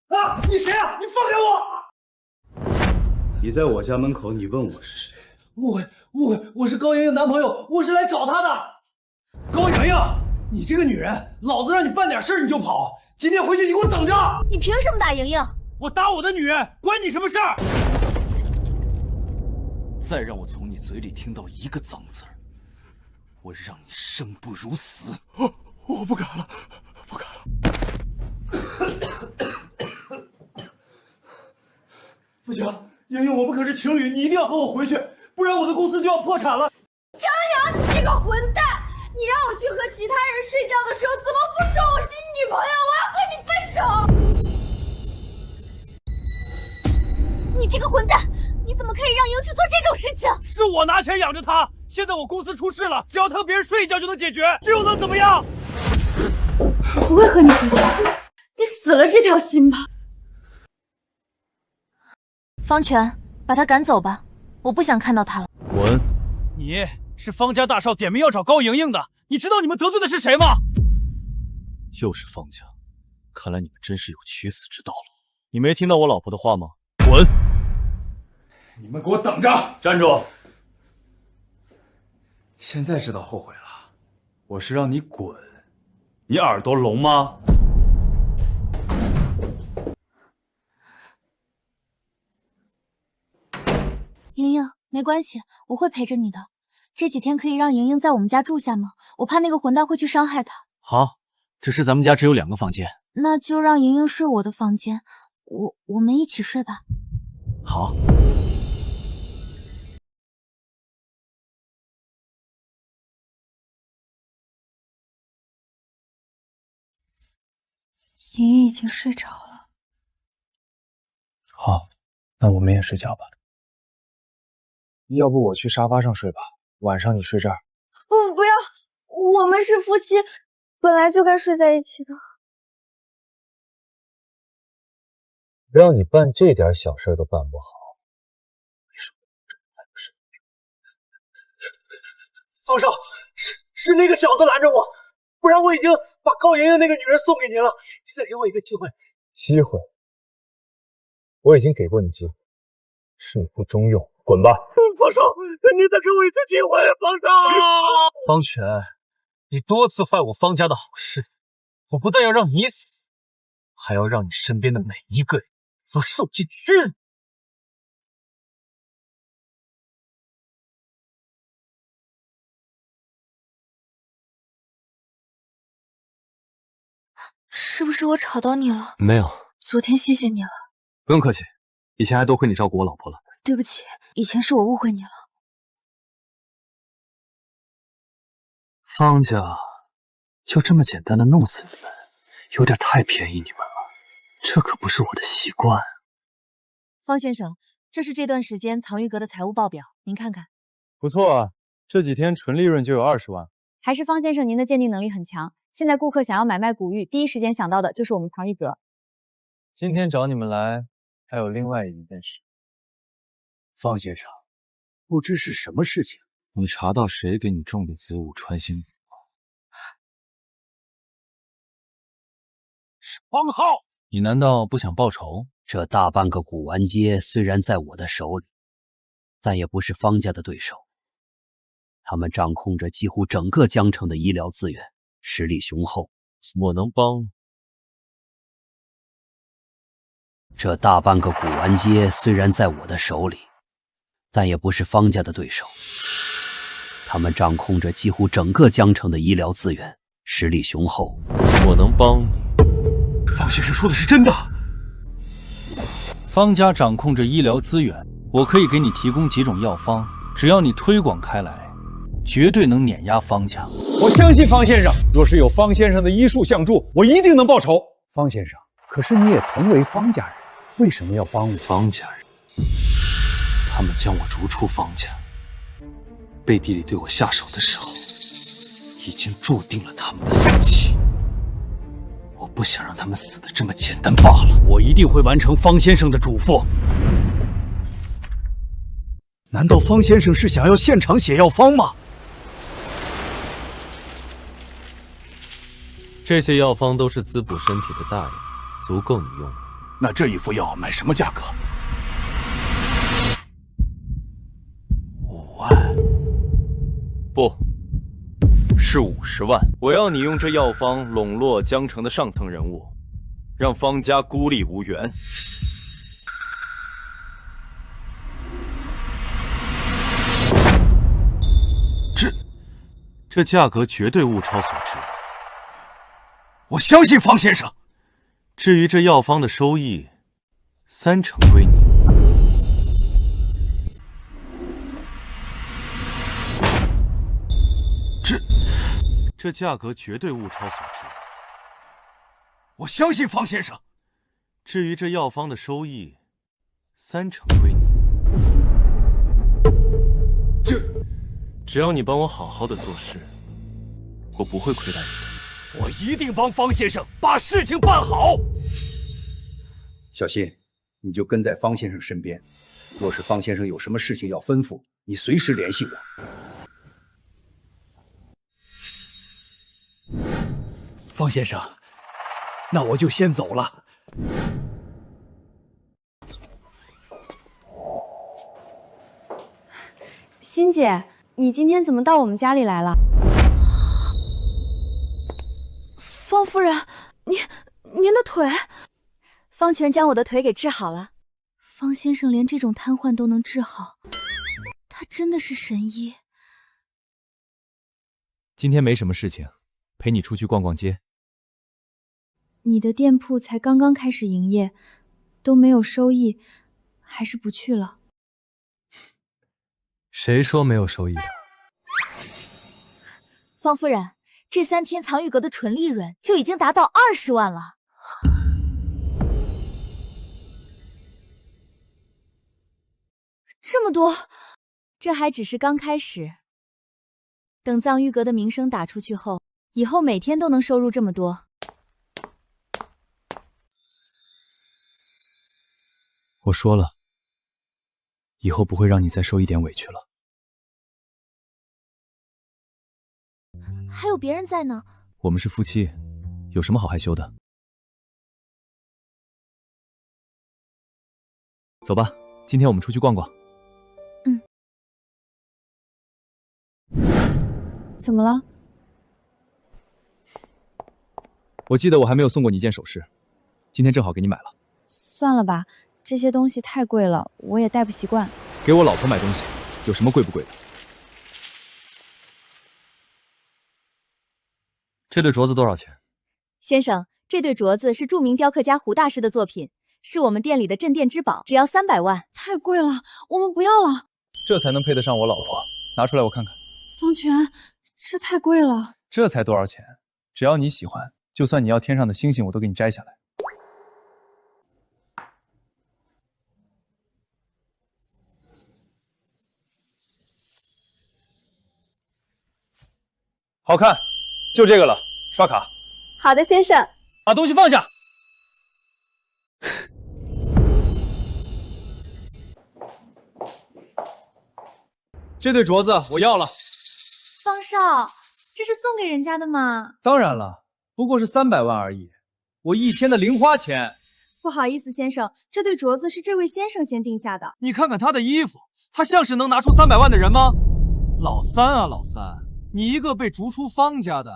啊！你谁啊？你放开我！你在我家门口，你问我是谁？误会，我是高莹莹男朋友，我是来找她的。高莹莹，你这个女人，老子让你办点事你就跑，今天回去你给我等着！你凭什么打莹莹？我打我的女人，关你什么事儿？再让我从你嘴里听到一个脏字儿，我让你生不如死！我不敢了，不敢了。不行，莹莹，我们可是情侣，你一定要和我回去，不然我的公司就要破产了。张扬，你这个混蛋！你让我去和其他人睡觉的时候，怎么不说我是你女朋友？我要和你分手！你这个混蛋，你怎么可以让莹去做这种事情？是我拿钱养着她，现在我公司出事了，只要她和别人睡一觉就能解决，这又能怎么样？我不会和你回去，你死了这条心吧。方权，把他赶走吧，我不想看到他了。滚！你是方家大少点名要找高莹莹的，你知道你们得罪的是谁吗？又是方家，看来你们真是有取死之道了。你没听到我老婆的话吗？滚！你们给我等着！站住！现在知道后悔了，我是让你滚，你耳朵聋吗？莹莹，没关系，我会陪着你的。这几天可以让莹莹在我们家住下吗？我怕那个混蛋会去伤害她。好，只是咱们家只有2个房间。那就让莹莹睡我的房间，我们一起睡吧。好。莹莹已经睡着了。好，那我们也睡觉吧。要不我去沙发上睡吧，晚上你睡这儿。不要，我们是夫妻，本来就该睡在一起的。让你办这点小事都办不好，你说这还不是？方少，是那个小子拦着我，不然我已经把高莹莹那个女人送给您了。你再给我一个机会。机会？我已经给过你机会，是你不中用，滚吧！方少，你再给我一次机会，方少！方权，你多次坏我方家的好事，我不但要让你死，还要让你身边的每一个人都受尽屈辱。是不是我吵到你了？没有，昨天谢谢你了。不用客气，以前还多亏你照顾我老婆了。对不起，以前是我误会你了。方家就这么简单的弄死你们，有点太便宜你们了，这可不是我的习惯。方先生，这是这段时间藏玉阁的财务报表，您看看。不错啊，这几天纯利润就有20万。还是方先生您的鉴定能力很强。现在顾客想要买卖古玉，第一时间想到的就是我们藏玉阁。今天找你们来，还有另外一件事。方先生，不知是什么事情？你查到谁给你种的子午穿心果？是方浩。你难道不想报仇？这大半个古玩街虽然在我的手里，但也不是方家的对手。他们掌控着几乎整个江城的医疗资源，实力雄厚。我能帮？这大半个古玩街虽然在我的手里，但也不是方家的对手。他们掌控着几乎整个江城的医疗资源，实力雄厚。我能帮你？方先生说的是真的。方家掌控着医疗资源，我可以给你提供几种药方，只要你推广开来，绝对能碾压方家。我相信方先生，若是有方先生的医术相助，我一定能报仇。方先生，可是你也同为方家人，为什么要帮我？方家人，他们将我逐出方家，背地里对我下手的时候，已经注定了他们的死期。我不想让他们死得这么简单罢了。我一定会完成方先生的嘱咐。难道方先生是想要现场写药方吗？这些药方都是滋补身体的大药，足够你用。那这一副药卖什么价格？5万？不，是50万。我要你用这药方笼络江城的上层人物，让方家孤立无援。这价格绝对物超所值，我相信方先生。至于这药方的收益，30%归你。这价格绝对物超所值，我相信方先生。至于这药方的收益，30%归你。只要你帮我好好的做事，我不会亏待你的。我一定帮方先生把事情办好。小新，你就跟在方先生身边，若是方先生有什么事情要吩咐，你随时联系我。方先生，那我就先走了。欣姐，你今天怎么到我们家里来了？方夫人，您的腿，方全将我的腿给治好了。方先生连这种瘫痪都能治好，他真的是神医。今天没什么事情，陪你出去逛逛街。你的店铺才刚刚开始营业，都没有收益，还是不去了。谁说没有收益的？方夫人，这3天藏玉阁的纯利润就已经达到20万了。这么多，这还只是刚开始。等藏玉阁的名声打出去后，以后每天都能收入这么多。我说了，以后不会让你再受一点委屈了。还有别人在呢。我们是夫妻，有什么好害羞的？走吧，今天我们出去逛逛。怎么了？我记得我还没有送过你一件首饰，今天正好给你买了。算了吧，这些东西太贵了，我也戴不习惯。给我老婆买东西，有什么贵不贵的？这对镯子多少钱？先生，这对镯子是著名雕刻家胡大师的作品，是我们店里的镇店之宝，只要300万。太贵了，我们不要了。这才能配得上我老婆，拿出来我看看。方全，这太贵了。这才多少钱？只要你喜欢，就算你要天上的星星，我都给你摘下来。好看，就这个了。刷卡。好的，先生。把东西放下。这对镯子我要了。方少，这是送给人家的吗？当然了，不过是300万而已，我一天的零花钱。不好意思，先生，这对镯子是这位先生先定下的。你看看他的衣服，他像是能拿出300万的人吗？老三啊，老三，你一个被逐出方家的，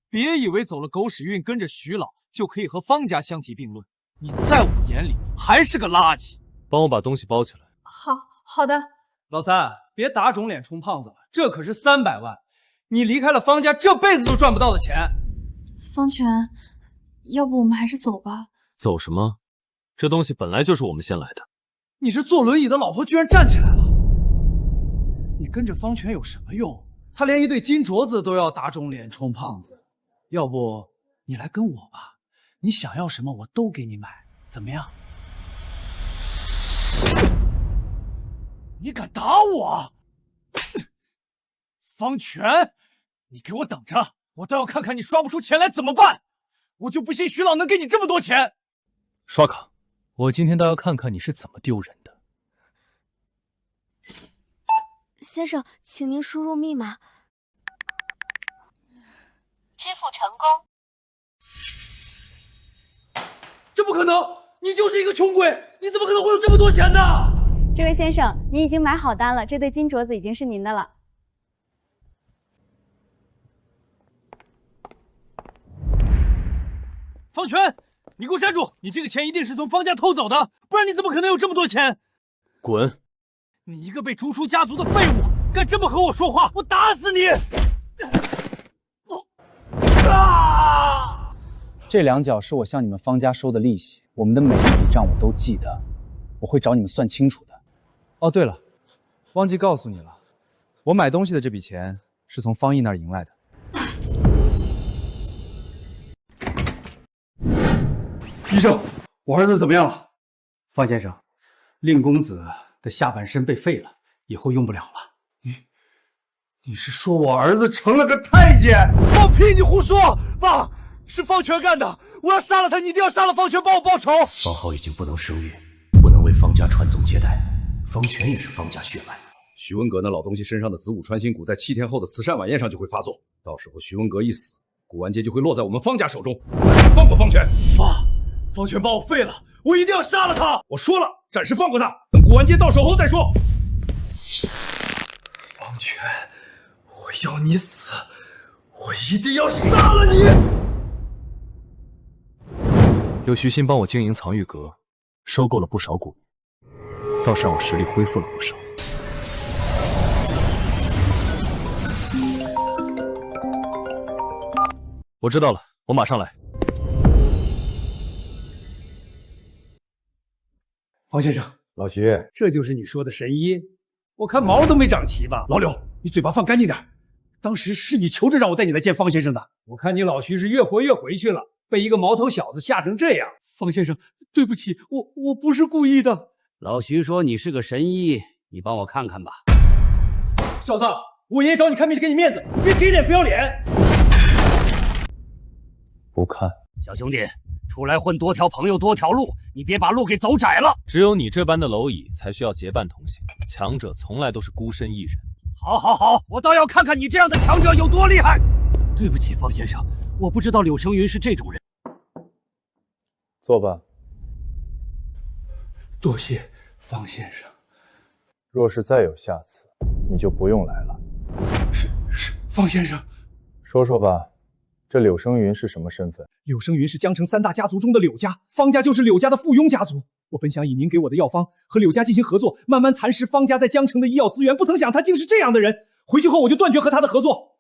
别以为走了狗屎运跟着徐老就可以和方家相提并论。你在我眼里还是个垃圾。帮我把东西包起来。好的。老三，别打肿脸充胖子了，这可是300万，你离开了方家这辈子都赚不到的钱。方全，要不我们还是走吧。走什么？这东西本来就是我们先来的。你是坐轮椅的老婆居然站起来了，你跟着方全有什么用？他连一对金镯子都要打肿脸充胖子，要不你来跟我吧，你想要什么我都给你买，怎么样？你敢打我？方全，你给我等着，我倒要看看你刷不出钱来怎么办！我就不信徐老能给你这么多钱。刷卡，我今天倒要看看你是怎么丢人的。先生，请您输入密码。支付成功。这不可能！你就是一个穷鬼，你怎么可能会有这么多钱呢？这位先生，你已经买好单了，这对金镯子已经是您的了。方全，你给我站住！你这个钱一定是从方家偷走的，不然你怎么可能有这么多钱？滚！你一个被逐出家族的废物，敢这么和我说话，我打死你！这2角是我向你们方家收的利息，我们的每一笔账我都记得，我会找你们算清楚的。哦，对了，忘记告诉你了，我买东西的这笔钱是从方毅那儿赢来的。医生，我儿子怎么样了？方先生，令公子的下半身被废了，以后用不了了。你是说我儿子成了个太监？放屁！你胡说！爸，是方权干的，我要杀了他！你一定要杀了方权，帮我报仇！方浩已经不能生育，不能为方家传宗接代，方权也是方家血脉。徐文阁那老东西身上的子午穿心蛊，在7天后的慈善晚宴上就会发作，到时候徐文阁一死，古玩街就会落在我们方家手中。放过方权！爸，方权把我废了，我一定要杀了他！我说了，暂时放过他，等古玩街到手后再说。方权，我要你死，我一定要杀了你！有徐鑫帮我经营藏玉阁，收购了不少股，倒是让我实力恢复了不少。我知道了，我马上来。方先生，老徐，这就是你说的神医？我看毛都没长齐吧？老柳，你嘴巴放干净点。当时是你求着让我带你来见方先生的。我看你老徐是越活越回去了，被一个毛头小子吓成这样。方先生，对不起，我不是故意的。老徐说你是个神医，你帮我看看吧。小子，我爷爷找你看病是给你面子，你别给脸不要脸。不看。小兄弟，出来混多条朋友多条路，你别把路给走窄了。只有你这般的蝼蚁才需要结伴同行，强者从来都是孤身一人。好，好，好，我倒要看看你这样的强者有多厉害。对不起，方先生，我不知道柳成云是这种人。坐吧。多谢方先生。若是再有下次，你就不用来了。是，方先生。说说吧，这柳生云是什么身份？柳生云是江城3大家族中的柳家，方家就是柳家的附庸家族。我本想以您给我的药方和柳家进行合作，慢慢蚕食方家在江城的医药资源，不曾想他竟是这样的人。回去后我就断绝和他的合作。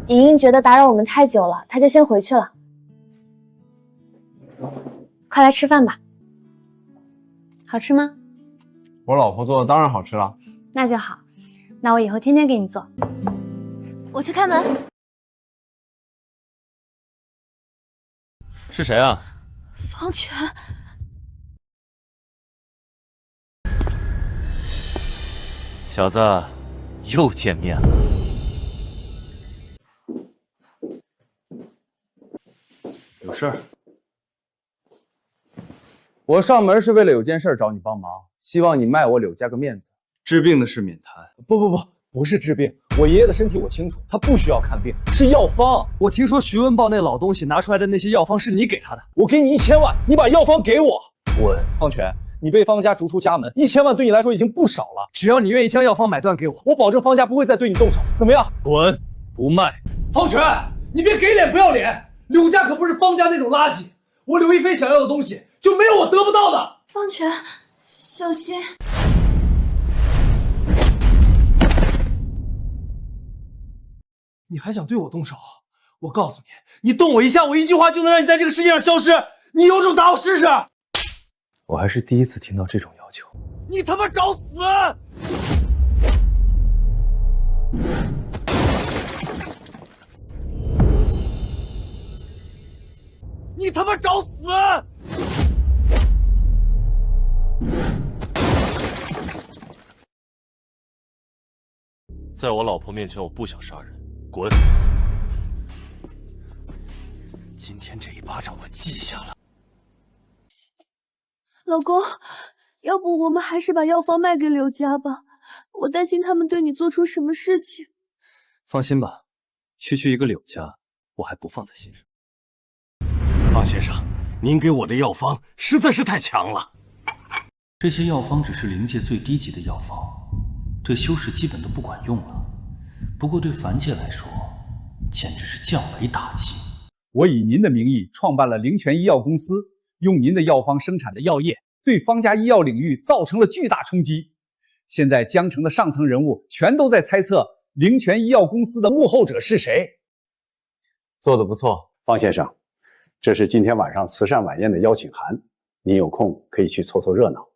莹莹觉得打扰我们太久了，她就先回去了。快来吃饭吧。好吃吗？我老婆做的当然好吃了。那就好，那我以后天天给你做。我去开门。是谁啊？方权。小子，又见面了。有事儿？我上门是为了有件事找你帮忙，希望你卖我柳家个面子。治病的事免谈。不是治病。我爷爷的身体我清楚，他不需要看病，是药方。我听说徐文豹那老东西拿出来的那些药方是你给他的，我给你1000万，你把药方给我。滚！方权，你被方家逐出家门，1000万对你来说已经不少了。只要你愿意将药方买断给我，我保证方家不会再对你动手，怎么样？滚！不卖。方权，你别给脸不要脸！柳家可不是方家那种垃圾，我柳亦菲想要的东西就没有我得不到的。方权，小心！你还想对我动手？我告诉你，你动我一下，我一句话就能让你在这个世界上消失。你有种打我试试！我还是第一次听到这种要求。你他妈找死！你他妈找死！在我老婆面前，我不想杀人，滚！今天这一巴掌我记下了。老公，要不我们还是把药方卖给柳家吧，我担心他们对你做出什么事情。放心吧，区区一个柳家，我还不放在心上。方先生，您给我的药方实在是太强了。这些药方只是灵界最低级的药方，对修士基本都不管用了。不过对凡界来说，简直是降维打击。我以您的名义创办了灵泉医药公司，用您的药方生产的药液，对方家医药领域造成了巨大冲击。现在江城的上层人物全都在猜测灵泉医药公司的幕后者是谁。做得不错，方先生，这是今天晚上慈善晚宴的邀请函，您有空可以去凑凑热闹。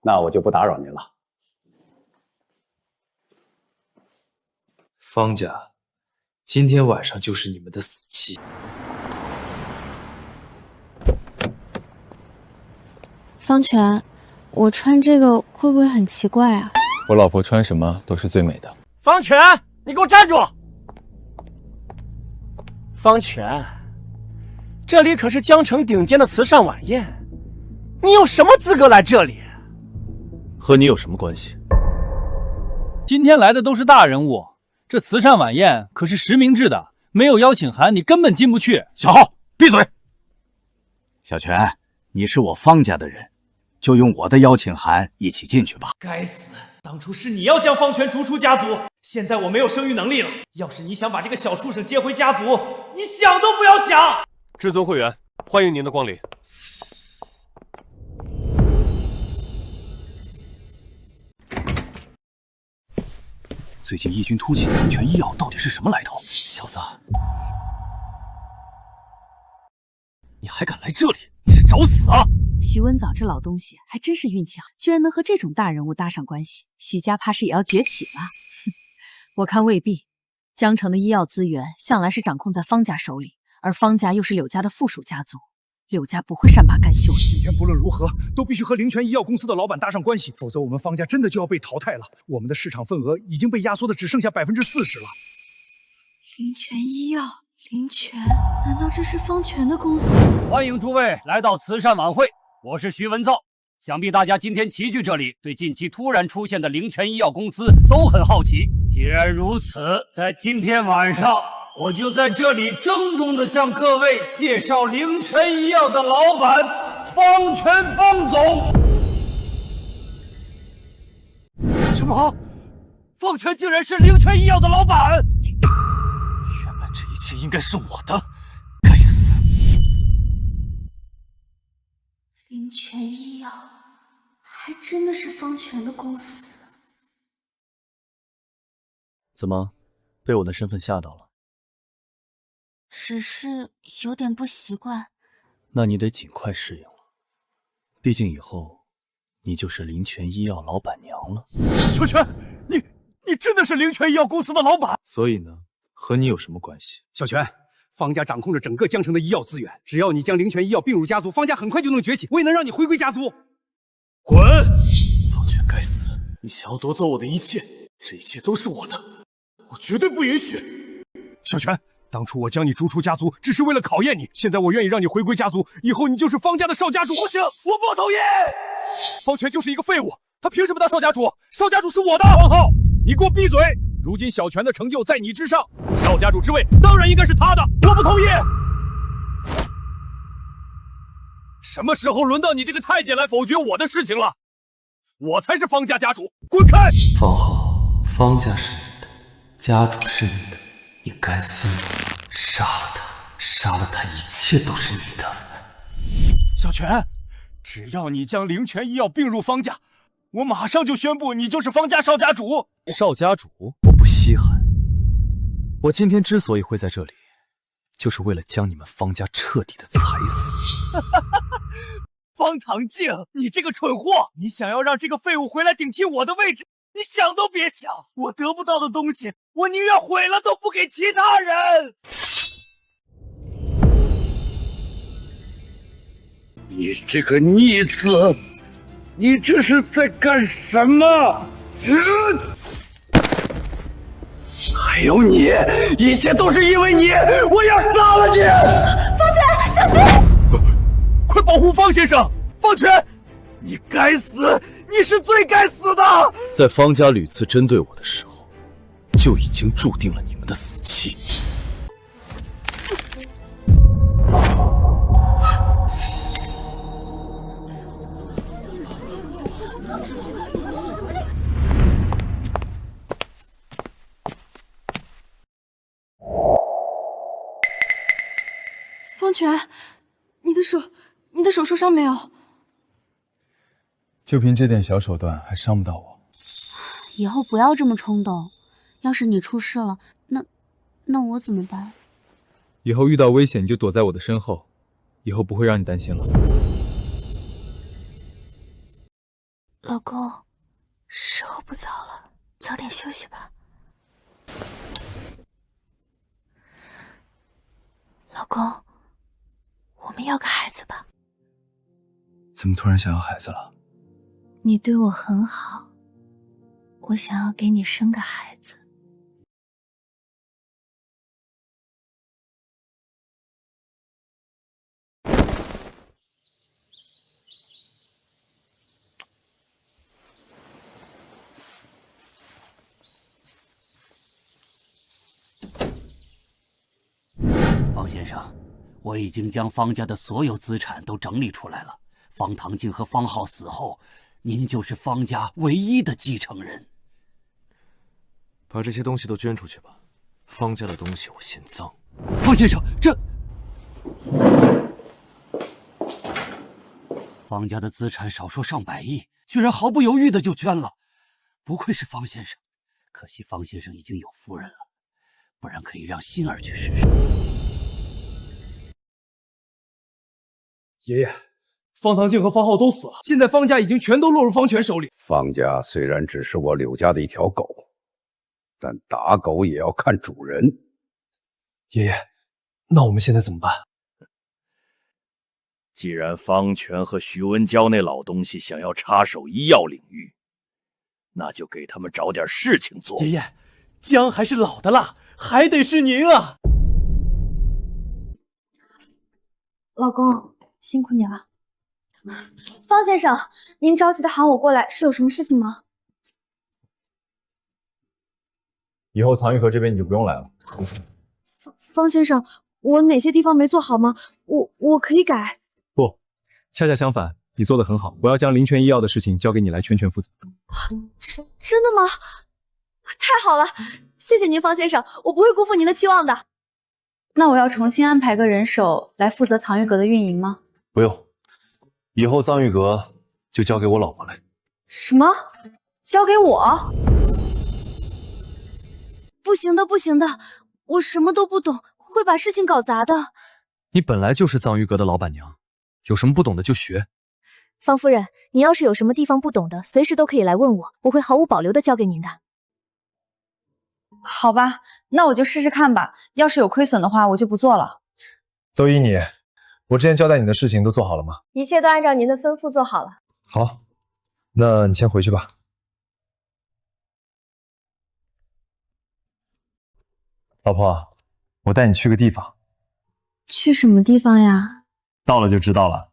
那我就不打扰您了。方家，今天晚上就是你们的死期。方全，我穿这个会不会很奇怪啊？我老婆穿什么都是最美的。方全，你给我站住！方全，这里可是江城顶尖的慈善晚宴，你有什么资格来这里？和你有什么关系？今天来的都是大人物，这慈善晚宴可是实名制的，没有邀请函你根本进不去。小浩，闭嘴！小泉，你是我方家的人，就用我的邀请函一起进去吧。该死，当初是你要将方全逐出家族，现在我没有生育能力了。要是你想把这个小畜生接回家族，你想都不要想！至尊会员，欢迎您的光临。最近异军突起的灵泉医药到底是什么来头？小子，你还敢来这里？你是找死啊！徐文藻这老东西还真是运气好，居然能和这种大人物搭上关系。徐家怕是也要崛起了。我看未必，江城的医药资源向来是掌控在方家手里，而方家又是柳家的附属家族，柳家不会善罢甘休。今天不论如何，都必须和灵泉医药公司的老板搭上关系，否则我们方家真的就要被淘汰了。我们的市场份额已经被压缩的只剩下40%了。灵泉医药，灵泉，难道这是方全的公司？欢迎诸位来到慈善晚会，我是徐文造。想必大家今天齐聚这里，对近期突然出现的灵泉医药公司都很好奇。既然如此，在今天晚上，我就在这里郑重地向各位介绍灵泉医药的老板方全方总。什么？方全竟然是灵泉医药的老板？原本这一切应该是我的，该死！灵泉医药还真的是方全的公司。怎么，被我的身份吓到了？只是有点不习惯。那你得尽快适应了，毕竟以后你就是灵泉医药老板娘了。小泉，你真的是灵泉医药公司的老板？所以呢，和你有什么关系？小泉，方家掌控着整个江城的医药资源，只要你将灵泉医药并入家族，方家很快就能崛起，我也能让你回归家族。滚！方全该死！你想要夺走我的一切，这一切都是我的，我绝对不允许！小泉，当初我将你逐出家族，只是为了考验你。现在我愿意让你回归家族，以后你就是方家的少家主。不行，我不同意！方全就是一个废物，他凭什么当少家主？少家主是我的。王浩，你给我闭嘴！如今小泉的成就在你之上，少家主之位当然应该是他的。我不同意。什么时候轮到你这个太监来否决我的事情了？我才是方家家主，滚开！方浩，方家是你的，家主是你的，你该死！杀了他，杀了他，一切都是你的。小泉，只要你将灵泉医药并入方家，我马上就宣布你就是方家少家主。少家主，我不稀罕。我今天之所以会在这里，就是为了将你们方家彻底的踩死。方唐镜，你这个蠢货！你想要让这个废物回来顶替我的位置，你想都别想！我得不到的东西，我宁愿毁了都不给其他人。你这个逆子，你这是在干什么？还有你，一切都是因为你！我要杀了你！方全，小心！快保护方先生！方全，你该死！你是最该死的！在方家屡次针对我的时候，就已经注定了你们的死期。方全，你的手受伤没有？就凭这点小手段，还伤不到我。以后不要这么冲动，要是你出事了，那我怎么办？以后遇到危险你就躲在我的身后，以后不会让你担心了。老公，时候不早了，早点休息吧。老公，我们要个孩子吧？怎么突然想要孩子了？你对我很好，我想要给你生个孩子。方先生，我已经将方家的所有资产都整理出来了。方唐镜和方浩死后，您就是方家唯一的继承人。把这些东西都捐出去吧，方家的东西我嫌脏。方先生，这方家的资产少说上百亿，居然毫不犹豫的就捐了，不愧是方先生。可惜方先生已经有夫人了，不然可以让心儿去试试。爷爷，方唐镜和方浩都死了，现在方家已经全都落入方权手里。方家虽然只是我柳家的一条狗，但打狗也要看主人。爷爷，那我们现在怎么办？既然方权和徐文娇那老东西想要插手医药领域，那就给他们找点事情做。爷爷，姜还是老的辣，还得是您啊！老公，辛苦你了。方先生，您着急的喊我过来，是有什么事情吗？以后藏玉河这边你就不用来了。方先生，我哪些地方没做好吗？我可以改。不，恰恰相反，你做得很好。我要将林泉医药的事情交给你来全权负责。真的吗？太好了，谢谢您，方先生，我不会辜负您的期望的。那我要重新安排个人手来负责藏玉阁的运营吗？不用，以后藏玉阁就交给我老婆来。什么？交给我？不行的，不行的，我什么都不懂，会把事情搞砸的。你本来就是藏玉阁的老板娘，有什么不懂的就学。方夫人，你要是有什么地方不懂的，随时都可以来问我，我会毫无保留的教给您的。好吧，那我就试试看吧。要是有亏损的话，我就不做了。都依你，我之前交代你的事情都做好了吗？一切都按照您的吩咐做好了。好，那你先回去吧。老婆，我带你去个地方。去什么地方呀？到了就知道了。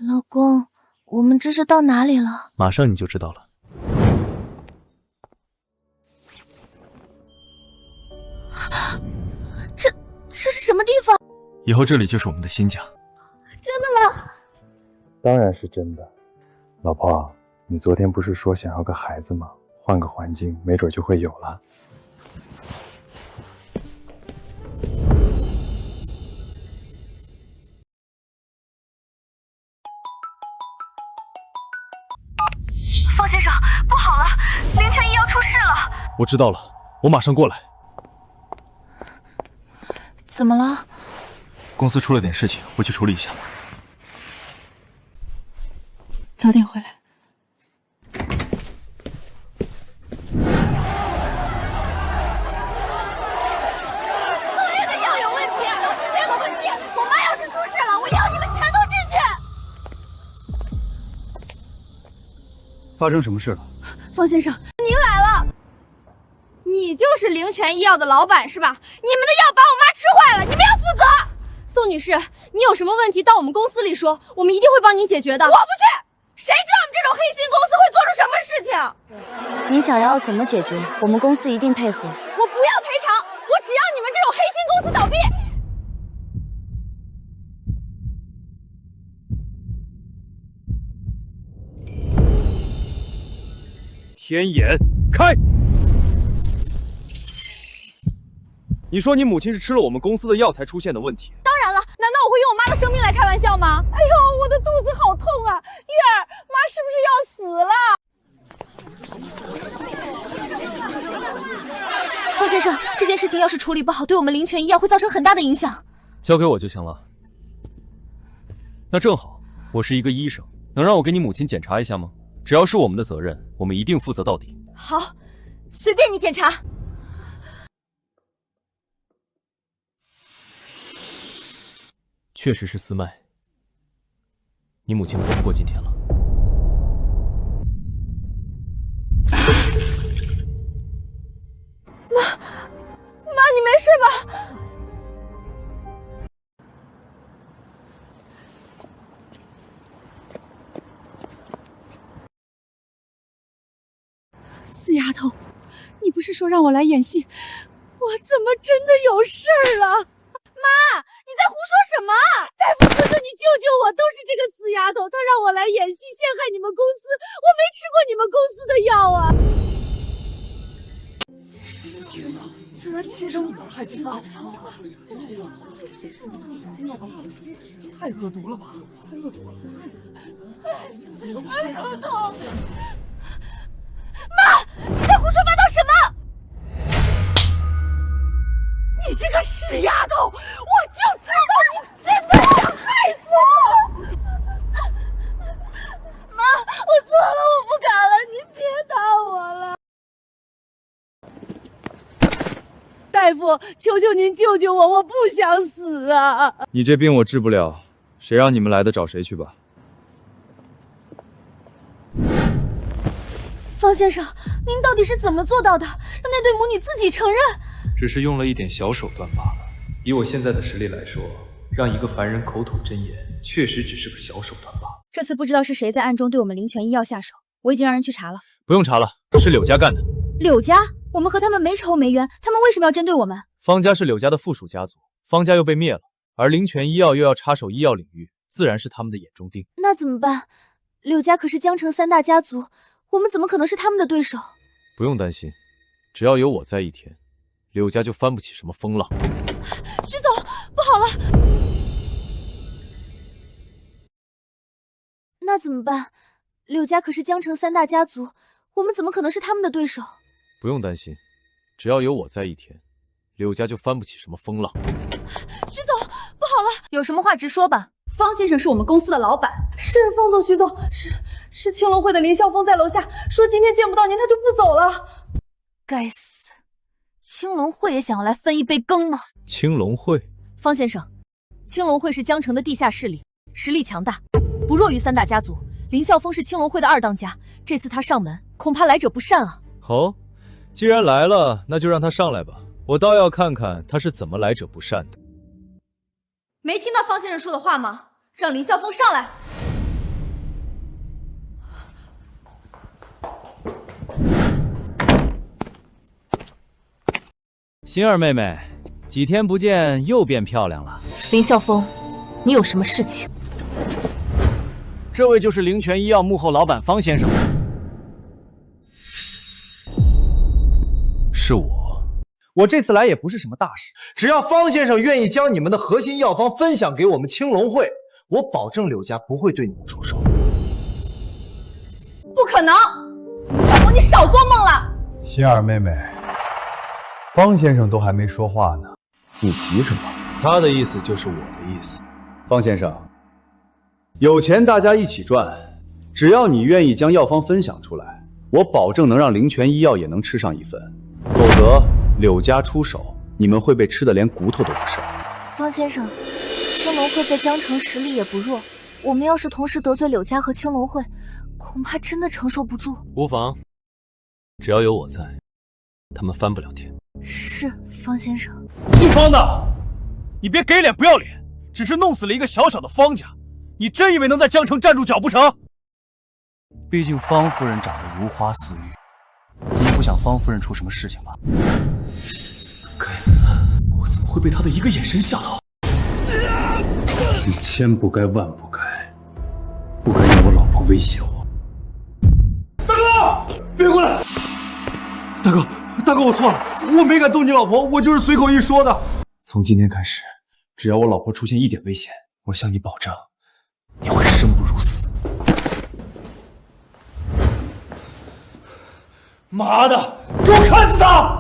老公，我们这是到哪里了？马上你就知道了。这是什么地方？以后这里就是我们的新家。真的吗？当然是真的。老婆，你昨天不是说想要个孩子吗？换个环境，没准就会有了。方先生，不好了，林泉医药出事了。我知道了，我马上过来。怎么了？公司出了点事情，我去处理一下。早点回来。所有的药有问题，就是这个问题。我妈要是出事了，我要你们全都进去。发生什么事了？方先生，您来了。你就是灵泉医药的老板是吧？你们的药把我妈吃坏了，你们要负责。宋女士，你有什么问题到我们公司里说，我们一定会帮您解决的。我不去，谁知道我们这种黑心公司会做出什么事情？你想要怎么解决，我们公司一定配合。我不要赔偿，我只要你们这种黑心公司倒闭。天眼开！你说你母亲是吃了我们公司的药才出现的问题？当然了，难道我会用我妈的生命来开玩笑吗？哎呦，我的肚子好痛啊！月儿，妈是不是要死了？方先生，这件事情要是处理不好，对我们灵泉医药会造成很大的影响。交给我就行了。那正好，我是一个医生，能让我给你母亲检查一下吗？只要是我们的责任，我们一定负责到底。好，随便你检查。确实是私脉，你母亲活不过今天了。妈，你没事吧？死丫头，你不是说让我来演戏，我怎么真的有事儿了？妈，你在胡说什么？大夫，求求你救救我！都是这个死丫头，她让我来演戏，陷害你们公司，我没吃过你们公司的药啊！天哪，居然亲生女儿害怕了！太恶毒了吧！太恶毒了！好痛！妈，你在胡说八道什么？你这个死丫头，我就知道你真的想害死我！妈，我错了，我不敢了，你别打我了。大夫，求求您救救我，我不想死啊！你这病我治不了，谁让你们来的找谁去吧。方先生，您到底是怎么做到的，让那对母女自己承认？只是用了一点小手段罢了。以我现在的实力来说，让一个凡人口吐真言，确实只是个小手段罢了。这次不知道是谁在暗中对我们灵泉医药下手，我已经让人去查了。不用查了，是柳家干的。柳家？我们和他们没仇没冤，他们为什么要针对我们？方家是柳家的附属家族，方家又被灭了，而灵泉医药又要插手医药领域，自然是他们的眼中钉。那怎么办？柳家可是江城3大家族，我们怎么可能是他们的对手？不用担心，只要有我在一天，柳家就翻不起什么风浪。徐总，不好了！那怎么办？柳家可是江城3大家族，我们怎么可能是他们的对手？不用担心，只要有我在一天，柳家就翻不起什么风浪。徐总，不好了！有什么话直说吧。方先生是我们公司的老板。是方总，徐总，是青龙会的林啸峰在楼下说今天见不到您他就不走了。该死，青龙会也想要来分一杯羹吗？青龙会？方先生，青龙会是江城的地下势力，实力强大，不弱于3大家族。林啸峰是青龙会的2当家，这次他上门，恐怕来者不善啊。好，既然来了，那就让他上来吧，我倒要看看他是怎么来者不善的。没听到方先生说的话吗？让林啸峰上来。心儿妹妹，几天不见又变漂亮了。林啸峰，你有什么事情？这位就是灵泉医药幕后老板方先生。是我。我这次来也不是什么大事，只要方先生愿意将你们的核心药方分享给我们青龙会，我保证柳家不会对你们出手。不可能！林啸峰，你少做梦了！心儿妹妹，方先生都还没说话呢，你急什么？他的意思就是我的意思。方先生，有钱大家一起赚，只要你愿意将药方分享出来，我保证能让灵泉医药也能吃上一份。否则，柳家出手，你们会被吃得连骨头都不剩。方先生，青龙会在江城实力也不弱，我们要是同时得罪柳家和青龙会，恐怕真的承受不住。无妨，只要有我在，他们翻不了天。是，方先生。姓方的，你别给脸不要脸，只是弄死了一个小小的方家，你真以为能在江城站住脚不成？毕竟方夫人长得如花似玉，你也不想方夫人出什么事情吧？该死，我怎么会被他的一个眼神吓到？你千不该万不该，不该让我老婆威胁我。大哥，别过来！大哥，大哥，我错了，我没敢动你老婆，我就是随口一说的。从今天开始，只要我老婆出现一点危险，我向你保证，你会生不如死。妈的，给我砍死他！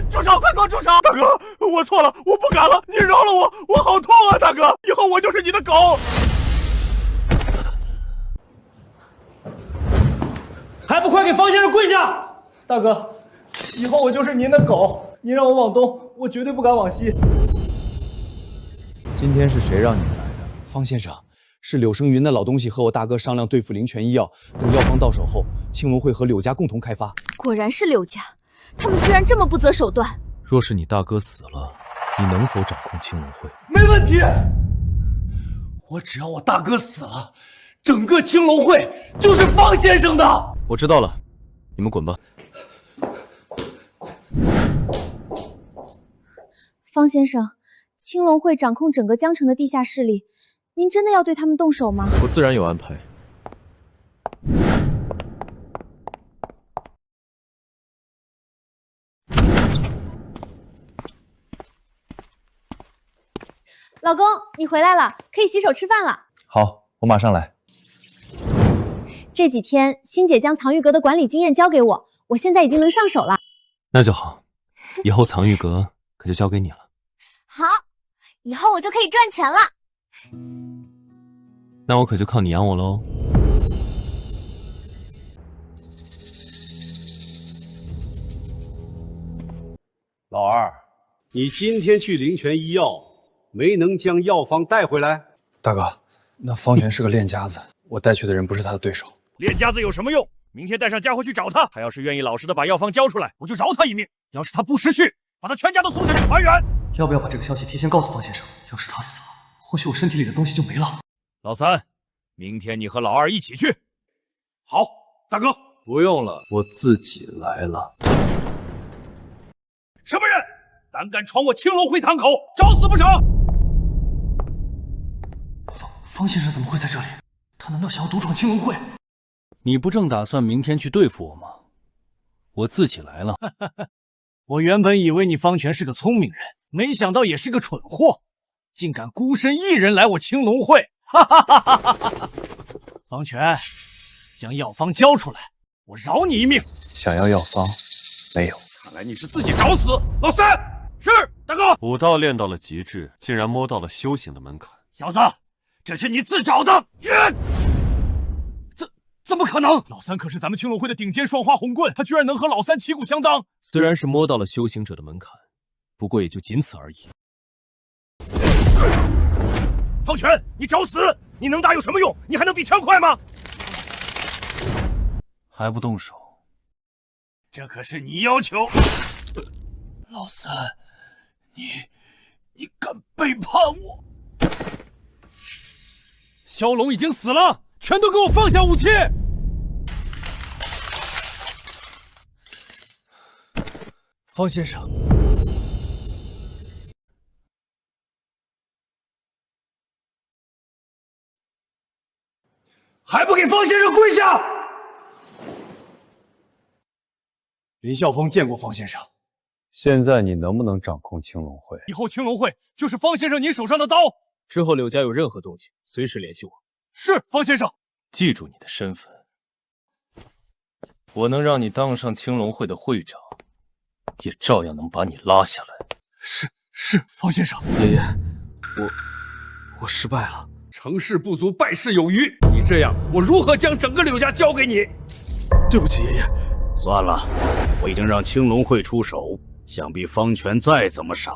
住手！快给我住手！大哥，我错了，我不敢了，你饶了我，我好痛啊！大哥，以后我就是你的狗。还不快给方先生跪下！大哥，以后我就是您的狗，您让我往东，我绝对不敢往西。今天是谁让你们来的？方先生，是柳生云那老东西和我大哥商量对付灵泉医药，等药方到手后，青龙会和柳家共同开发。果然是柳家，他们居然这么不择手段。若是你大哥死了，你能否掌控青龙会？没问题，我只要我大哥死了，整个青龙会就是方先生的。我知道了，你们滚吧。方先生，青龙会掌控整个江城的地下势力，您真的要对他们动手吗？我自然有安排。老公，你回来了，可以洗手吃饭了。好，我马上来。这几天，欣姐将藏玉阁的管理经验交给我，我现在已经能上手了。那就好，以后藏玉阁可就交给你了。好，以后我就可以赚钱了。那我可就靠你养我喽。老二，你今天去灵泉医药，没能将药方带回来？大哥，那方全是个练家子，我带去的人不是他的对手。练家子有什么用？明天带上家伙去找他，他要是愿意老实的把药方交出来，我就饶他一命；要是他不识趣，把他全家都送下去团圆。要不要把这个消息提前告诉方先生？要是他死了，或许我身体里的东西就没了。老三，明天你和老二一起去。好，大哥。不用了，我自己来了。什么人胆敢闯我青龙会堂口，找死不成？方先生怎么会在这里？他难道想要独闯青龙会？你不正打算明天去对付我吗？我自己来了。我原本以为你方全是个聪明人，没想到也是个蠢货，竟敢孤身一人来我青龙会。方全，将药方交出来，我饶你一命。想要药方，没有。看来你是自己找死。老三，是大哥。武道练到了极致，竟然摸到了修行的门槛。小子，这是你自找的。怎么可能？老三可是咱们青龙会的顶尖双花红棍，他居然能和老三旗鼓相当。虽然是摸到了修行者的门槛，不过也就仅此而已。方全，你找死！你能打有什么用？你还能比枪快吗？还不动手？这可是你要求。老三，你敢背叛我？萧龙已经死了，全都给我放下武器！方先生，还不给方先生跪下！林啸峰见过方先生。现在你能不能掌控青龙会？以后青龙会就是方先生您手上的刀。之后柳家有任何动静，随时联系我。是，方先生。记住你的身份，我能让你当上青龙会的会长，也照样能把你拉下来。是，方先生。爷爷，我失败了。成事不足，败事有余。你这样，我如何将整个柳家交给你？对不起，爷爷。算了，我已经让青龙会出手，想必方全再怎么傻，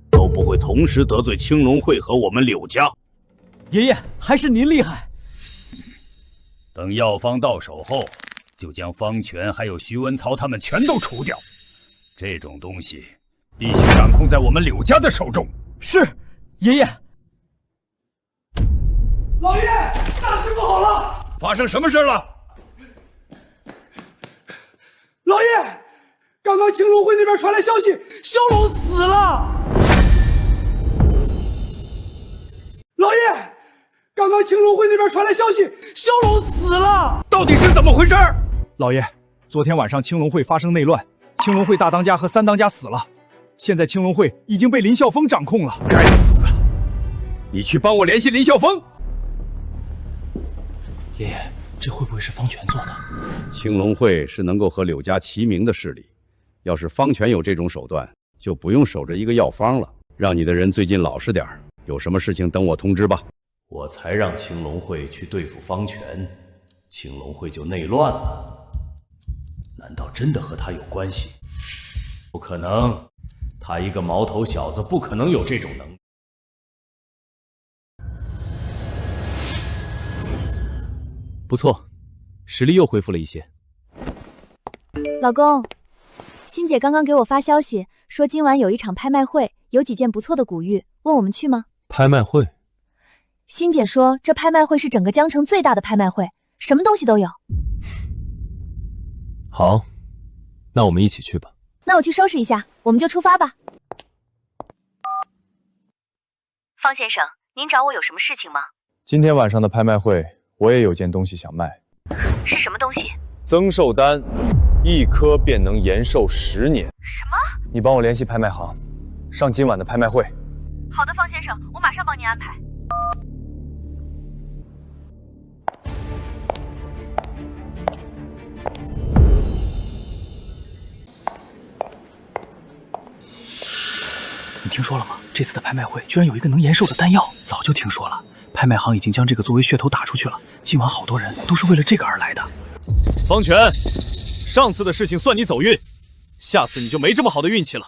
都不会同时得罪青龙会和我们柳家。爷爷，还是您厉害。等药方到手后，就将方全还有徐文操他们全都除掉。这种东西必须掌控在我们柳家的手中。是，爷爷。老爷，大事不好了！发生什么事了？老爷，刚刚青龙会那边传来消息，萧龙死了。老爷，刚刚青龙会那边传来消息，萧龙死了。到底是怎么回事？老爷，昨天晚上青龙会发生内乱，青龙会大当家和三当家死了，现在青龙会已经被林啸峰掌控了。该死！你去帮我联系林啸峰。爷爷，这会不会是方权做的？青龙会是能够和柳家齐名的势力，要是方权有这种手段，就不用守着一个药方了。让你的人最近老实点儿，有什么事情等我通知吧。我才让青龙会去对付方权，青龙会就内乱了。难道真的和他有关系？不可能，他一个毛头小子不可能有这种能力。不错，实力又恢复了一些。老公，欣姐刚刚给我发消息，说今晚有一场拍卖会，有几件不错的古玉，问我们去吗？拍卖会？欣姐说这拍卖会是整个江城最大的拍卖会，什么东西都有。好，那我们一起去吧。那我去收拾一下，我们就出发吧。方先生，您找我有什么事情吗？今天晚上的拍卖会，我也有件东西想卖。是什么东西？增寿丹，1颗便能延寿10年。什么？你帮我联系拍卖行，上今晚的拍卖会。好的，方先生，我马上帮您安排。你听说了吗？这次的拍卖会居然有一个能延寿的丹药，早就听说了。拍卖行已经将这个作为噱头打出去了，今晚好多人都是为了这个而来的。方权，上次的事情算你走运，下次你就没这么好的运气了。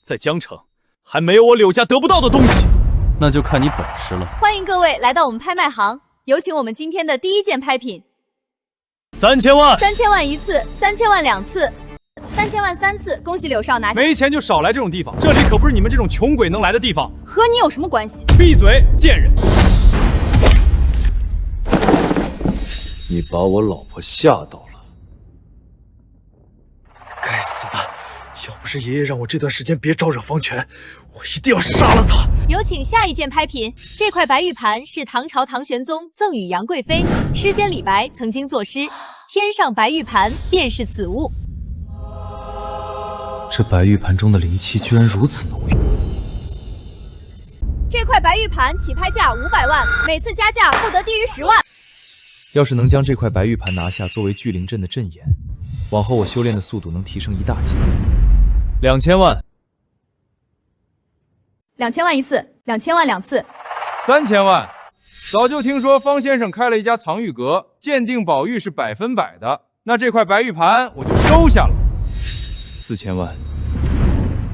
在江城，还没有我柳家得不到的东西，那就看你本事了。欢迎各位来到我们拍卖行，有请我们今天的第一件拍品。3000万，3000万一次，3000万2次，3000万3次，恭喜柳少拿下。没钱就少来这种地方，这里可不是你们这种穷鬼能来的地方。和你有什么关系？闭嘴，贱人！你把我老婆吓到了。该死的！要不是爷爷让我这段时间别招惹方权，我一定要杀了他。有请下一件拍品，这块白玉盘是唐朝唐玄宗赠与杨贵妃，诗仙李白曾经作诗：“天上白玉盘，便是此物。”这白玉盘中的灵气居然如此浓郁。这块白玉盘起拍价500万，每次加价不得低于10万。要是能将这块白玉盘拿下作为聚灵阵的阵眼，往后我修炼的速度能提升一大截。2000万，2000万一次，2000万2次，3000万。早就听说方先生开了一家藏玉阁，鉴定宝玉是100%的，那这块白玉盘我就收下了。4000万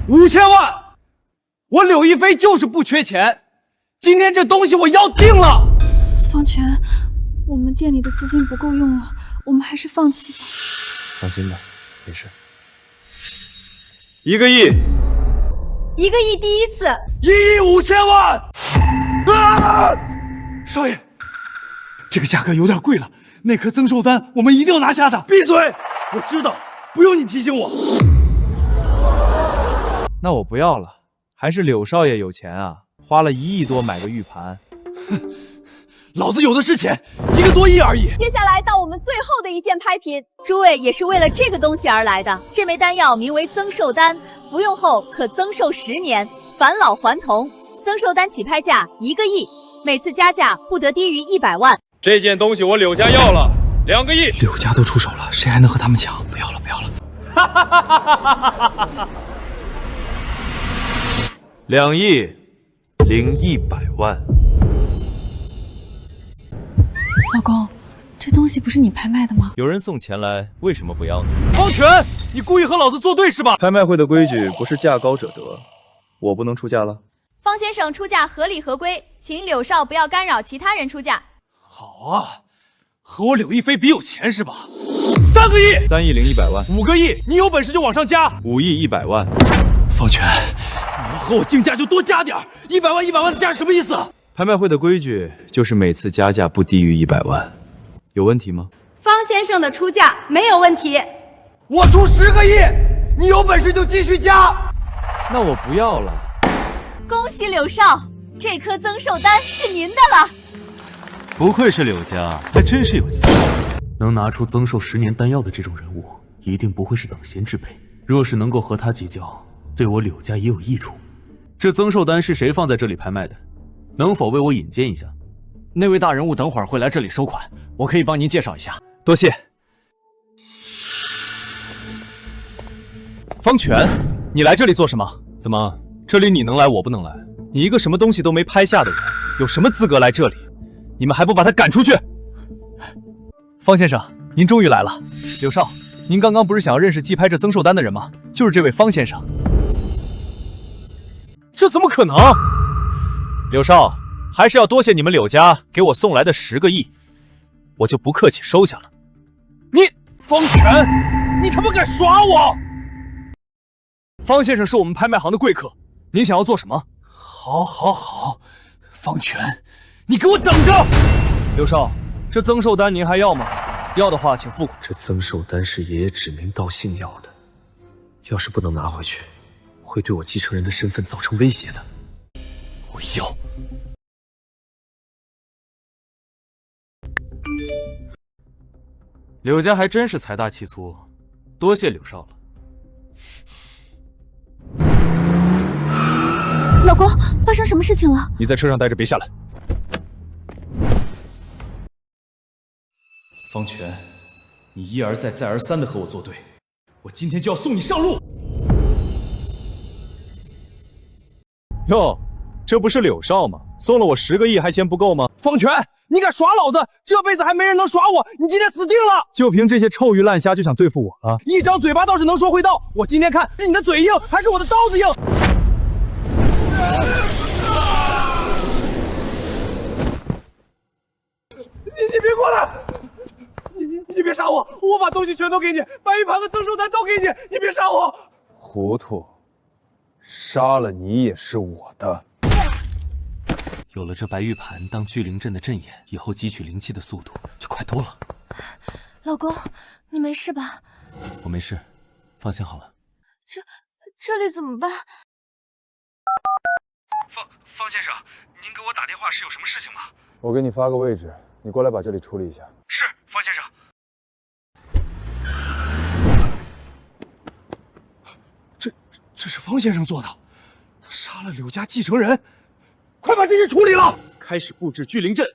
，5000万。我柳亦菲就是不缺钱，今天这东西我要定了。方权，我们店里的资金不够用了，我们还是放弃吧。放心吧，没事。1个亿，1个亿第一次，1亿5000万。啊！少爷，这个价格有点贵了，那颗增寿丹我们一定要拿下的。闭嘴！我知道，不用你提醒我。那我不要了，还是柳少爷有钱啊，花了1亿多买个玉盘。老子有的是钱，1个多亿而已。接下来到我们最后的一件拍品，诸位也是为了这个东西而来的。这枚丹药名为增寿丹，服用后可增寿10年，返老还童。增寿丹起拍价1个亿，每次加价不得低于100万。这件东西我柳家要了2个亿。柳家都出手了，谁还能和他们抢？不要了，不要了。哈哈哈哈哈哈！2亿0100万。老公，这东西不是你拍卖的吗？有人送钱来，为什么不要呢？方权，你故意和老子作对是吧？拍卖会的规矩不是价高者得，我不能出价了。方先生出价合理合规，请柳少不要干扰其他人出价。好啊，和我柳亦菲比有钱是吧？3个亿，3亿0100万，5个亿，你有本事就往上加，5亿100万。方权，你要和我竞价就多加点，100万100万的价是什么意思？拍卖会的规矩就是每次加价不低于100万，有问题吗？方先生的出价没有问题。我出10个亿，你有本事就继续加。那我不要了。恭喜柳少，这颗增寿丹是您的了。不愧是柳家，还真是有钱，能拿出增寿10年丹药的这种人物，一定不会是等闲之辈。若是能够和他结交，对我柳家也有益处。这增寿丹是谁放在这里拍卖的？能否为我引荐一下？那位大人物等会儿会来这里收款，我可以帮您介绍一下。多谢。方权，你来这里做什么？怎么，这里你能来，我不能来？你一个什么东西都没拍下的人，有什么资格来这里？你们还不把他赶出去？方先生，您终于来了。柳少，您刚刚不是想要认识寄拍这增寿丹的人吗？就是这位方先生。这怎么可能？柳少，还是要多谢你们柳家给我送来的10个亿，我就不客气收下了。你方权，你他妈敢耍我！方先生是我们拍卖行的贵客，您想要做什么？好，方权，你给我等着！柳少，这增寿丹您还要吗？要的话，请付款。这增寿丹是爷爷指名道姓要的，要是不能拿回去，会对我继承人的身份造成威胁的。我要。柳家还真是财大气粗，多谢柳少了。老公，发生什么事情了？你在车上待着，别下来。方权，你一而再再而三的和我作对，我今天就要送你上路。哟，这不是柳少吗？送了我10个亿还嫌不够吗？方权，你敢耍老子，这辈子还没人能耍我，你今天死定了！就凭这些臭鱼烂虾就想对付我了？一张嘴巴倒是能说会道，我今天看是你的嘴硬，还是我的刀子硬？你别过来！你别杀我！我把东西全都给你，白玉盘和增寿丹都给你，你别杀我！糊涂，杀了你也是我的。有了这白玉盘当聚灵阵的阵眼，以后汲取灵气的速度就快多了。老公，你没事吧？我没事，放心好了。这里怎么办？方先生，您给我打电话是有什么事情吗？我给你发个位置，你过来把这里处理一下。是，方先生。这是方先生做的，他杀了柳家继承人，快把这事处理了，开始布置聚灵阵。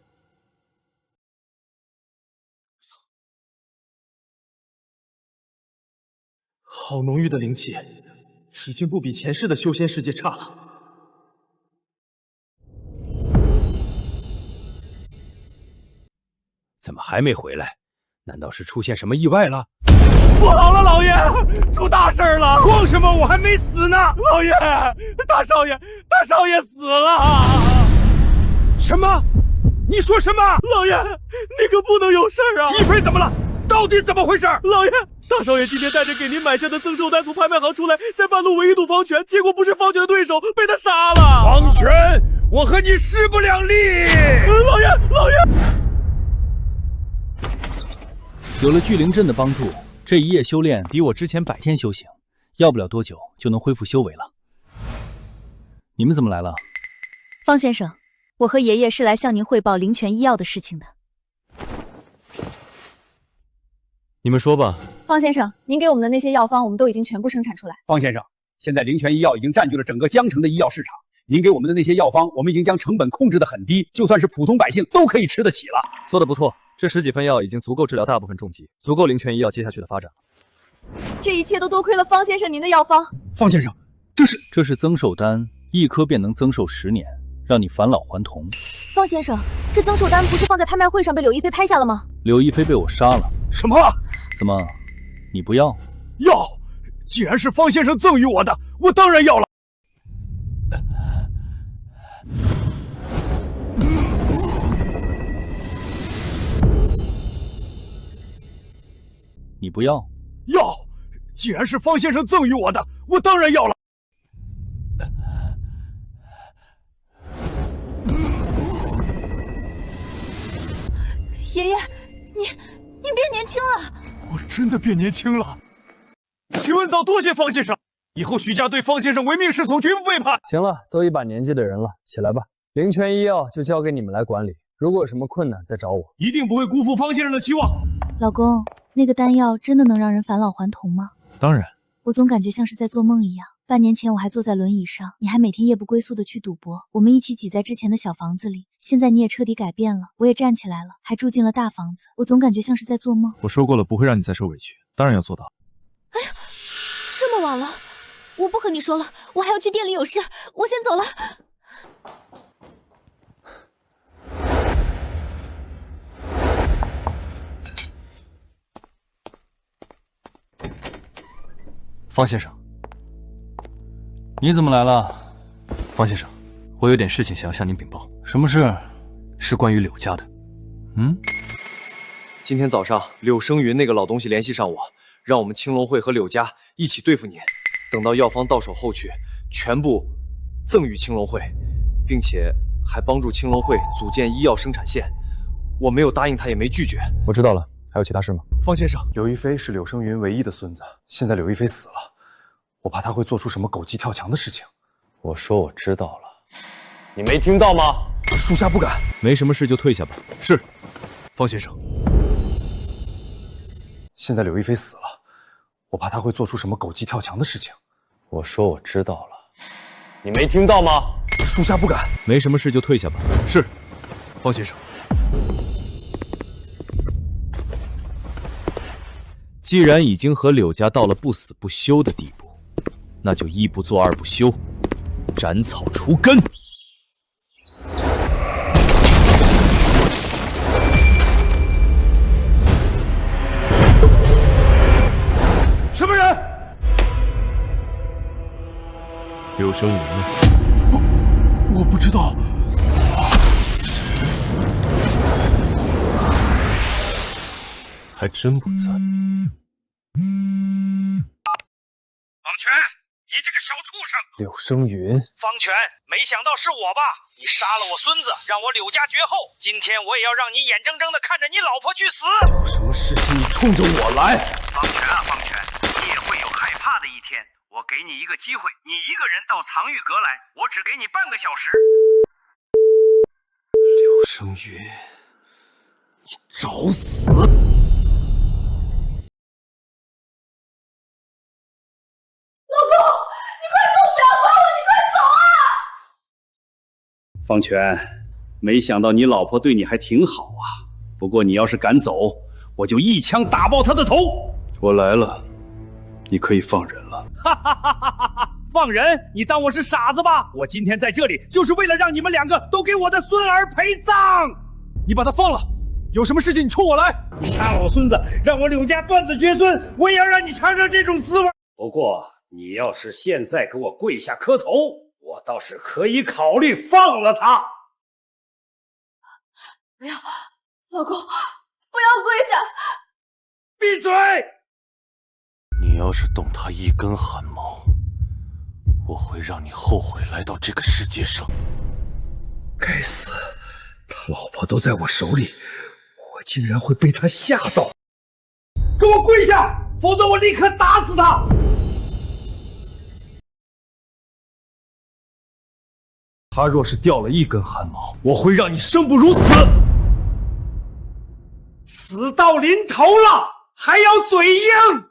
好浓郁的灵气，已经不比前世的修仙世界差了。怎么还没回来？难道是出现什么意外了？不好了，老爷，出大事了！慌什么？我还没死呢！老爷，大少爷死了！什么？你说什么？老爷，你可不能有事啊！一飞怎么了？到底怎么回事？老爷，大少爷今天带着给您买下的增寿丹从拍卖行出来，在半路围堵方权，结果不是方权的对手，被他杀了！方权，我和你势不两立！老爷！有了聚灵阵的帮助，这一夜修炼比我之前100天修行，要不了多久就能恢复修为了。你们怎么来了？方先生，我和爷爷是来向您汇报灵泉医药的事情的。你们说吧。方先生，您给我们的那些药方，我们都已经全部生产出来。方先生，现在灵泉医药已经占据了整个江城的医药市场，您给我们的那些药方，我们已经将成本控制得很低，就算是普通百姓都可以吃得起了。做得不错。这10几份药已经足够治疗大部分重疾，足够灵泉医药接下去的发展了。这一切都多亏了方先生您的药方。方先生，这是增寿丹，1颗便能增寿10年，让你返老还童。方先生，这增寿丹不是放在拍卖会上被柳亦菲拍下了吗？柳亦菲被我杀了。什么？怎么，你不要？要！既然是方先生赠予我的，我当然要了。你不要？要！既然是方先生赠予我的，我当然要了。爷爷，你变年轻了！我真的变年轻了。徐文藻多谢方先生，以后徐家对方先生唯命是从，绝不背叛。行了，都一把年纪的人了，起来吧。灵泉医药就交给你们来管理，如果有什么困难再找我，一定不会辜负方先生的期望。老公，那个丹药真的能让人返老还童吗？当然。我总感觉像是在做梦一样。半年前我还坐在轮椅上，你还每天夜不归宿的去赌博，我们一起挤在之前的小房子里。现在你也彻底改变了，我也站起来了，还住进了大房子。我总感觉像是在做梦。我说过了，不会让你再受委屈，当然要做到。哎呀，这么晚了，我不和你说了，我还要去店里有事，我先走了。方先生，你怎么来了？方先生，我有点事情想要向您禀报。什么事？是关于柳家的。今天早上柳生云那个老东西联系上我，让我们青龙会和柳家一起对付您。等到药方到手后去，全部赠与青龙会，并且还帮助青龙会组建医药生产线。我没有答应他，也没拒绝。我知道了，还有其他事吗？方先生，柳亦飞是柳生云唯一的孙子，现在柳亦飞死了，我怕他会做出什么狗急跳墙的事情。我说我知道了，你没听到吗？属下不敢。没什么事就退下吧。是，方先生。现在柳亦飞死了，我怕他会做出什么狗急跳墙的事情。我说我知道了，你没听到吗？属下不敢。没什么事就退下吧。是，方先生。既然已经和柳家到了不死不休的地步，那就一不做二不休，斩草除根。什么人？柳生云呢？我不知道。还真不在。方权，你这个小畜生！柳生云，方权，没想到是我吧？你杀了我孙子，让我柳家绝后。今天我也要让你眼睁睁的看着你老婆去死！有什么事情你冲着我来？方权啊，方权，你也会有害怕的一天。我给你一个机会，你一个人到藏玉阁来，我只给你半个小时。柳生云，你找死！老公，你快走，不要管我，你快走啊！方权，没想到你老婆对你还挺好啊。不过你要是敢走，我就一枪打爆她的头。我来了，你可以放人了。哈哈哈哈哈哈！放人？你当我是傻子吧？我今天在这里就是为了让你们两个都给我的孙儿陪葬。你把他放了，有什么事情你冲我来。你杀了我孙子，让我柳家断子绝孙，我也要让你尝尝这种滋味。不过你要是现在给我跪下磕头，我倒是可以考虑放了他。不要，老公，不要跪下！闭嘴！你要是动他一根汗毛，我会让你后悔来到这个世界上。该死，他老婆都在我手里，我竟然会被他吓到！给我跪下，否则我立刻打死他！他若是掉了一根汗毛，我会让你生不如死！死到临头了，还要嘴硬？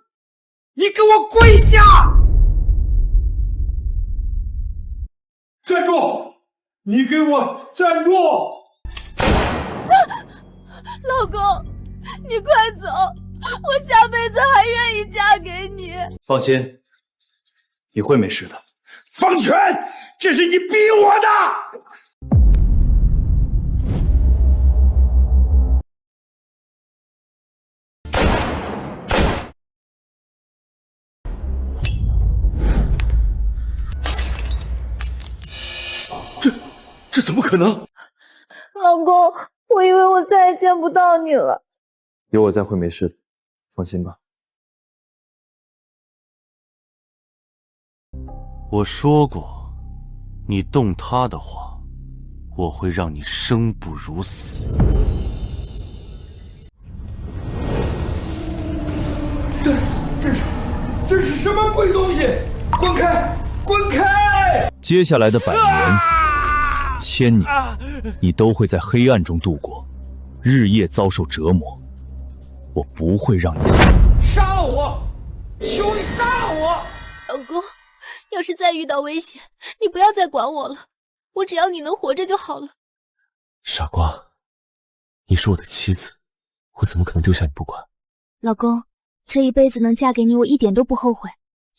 你给我跪下！站住！你给我站住！老公，你快走，我下辈子还愿意嫁给你。放心，你会没事的。方权，这是你逼我的！这怎么可能？老公，我以为我再也见不到你了。有我在会没事的，放心吧。我说过，你动他的话，我会让你生不如死。这是什么鬼东西？滚开！滚开！接下来的100年、1000年，你都会在黑暗中度过，日夜遭受折磨。我不会让你死。杀了我！求你杀了我！老公，要是再遇到危险，你不要再管我了，我只要你能活着就好了。傻瓜，你是我的妻子，我怎么可能丢下你不管？老公，这一辈子能嫁给你，我一点都不后悔。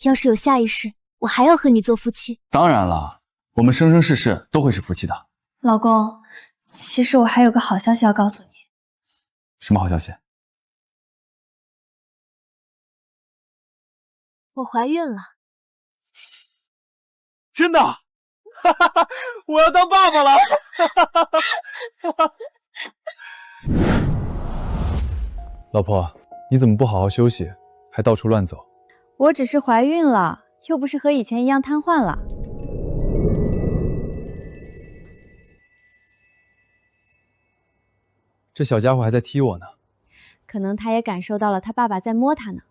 要是有下一世，我还要和你做夫妻。当然了，我们生生世世都会是夫妻的。老公，其实我还有个好消息要告诉你。什么好消息？我怀孕了。真的？哈哈哈，我要当爸爸了！哈哈哈哈。老婆，你怎么不好好休息，还到处乱走？我只是怀孕了，又不是和以前一样瘫痪了。这小家伙还在踢我呢。可能他也感受到了他爸爸在摸他呢。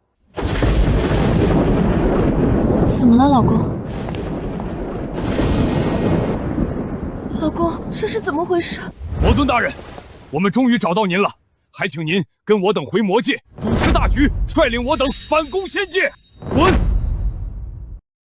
怎么了，老公？老公，这是怎么回事？魔尊大人，我们终于找到您了，还请您跟我等回魔界，主持大局，率领我等反攻仙界。滚！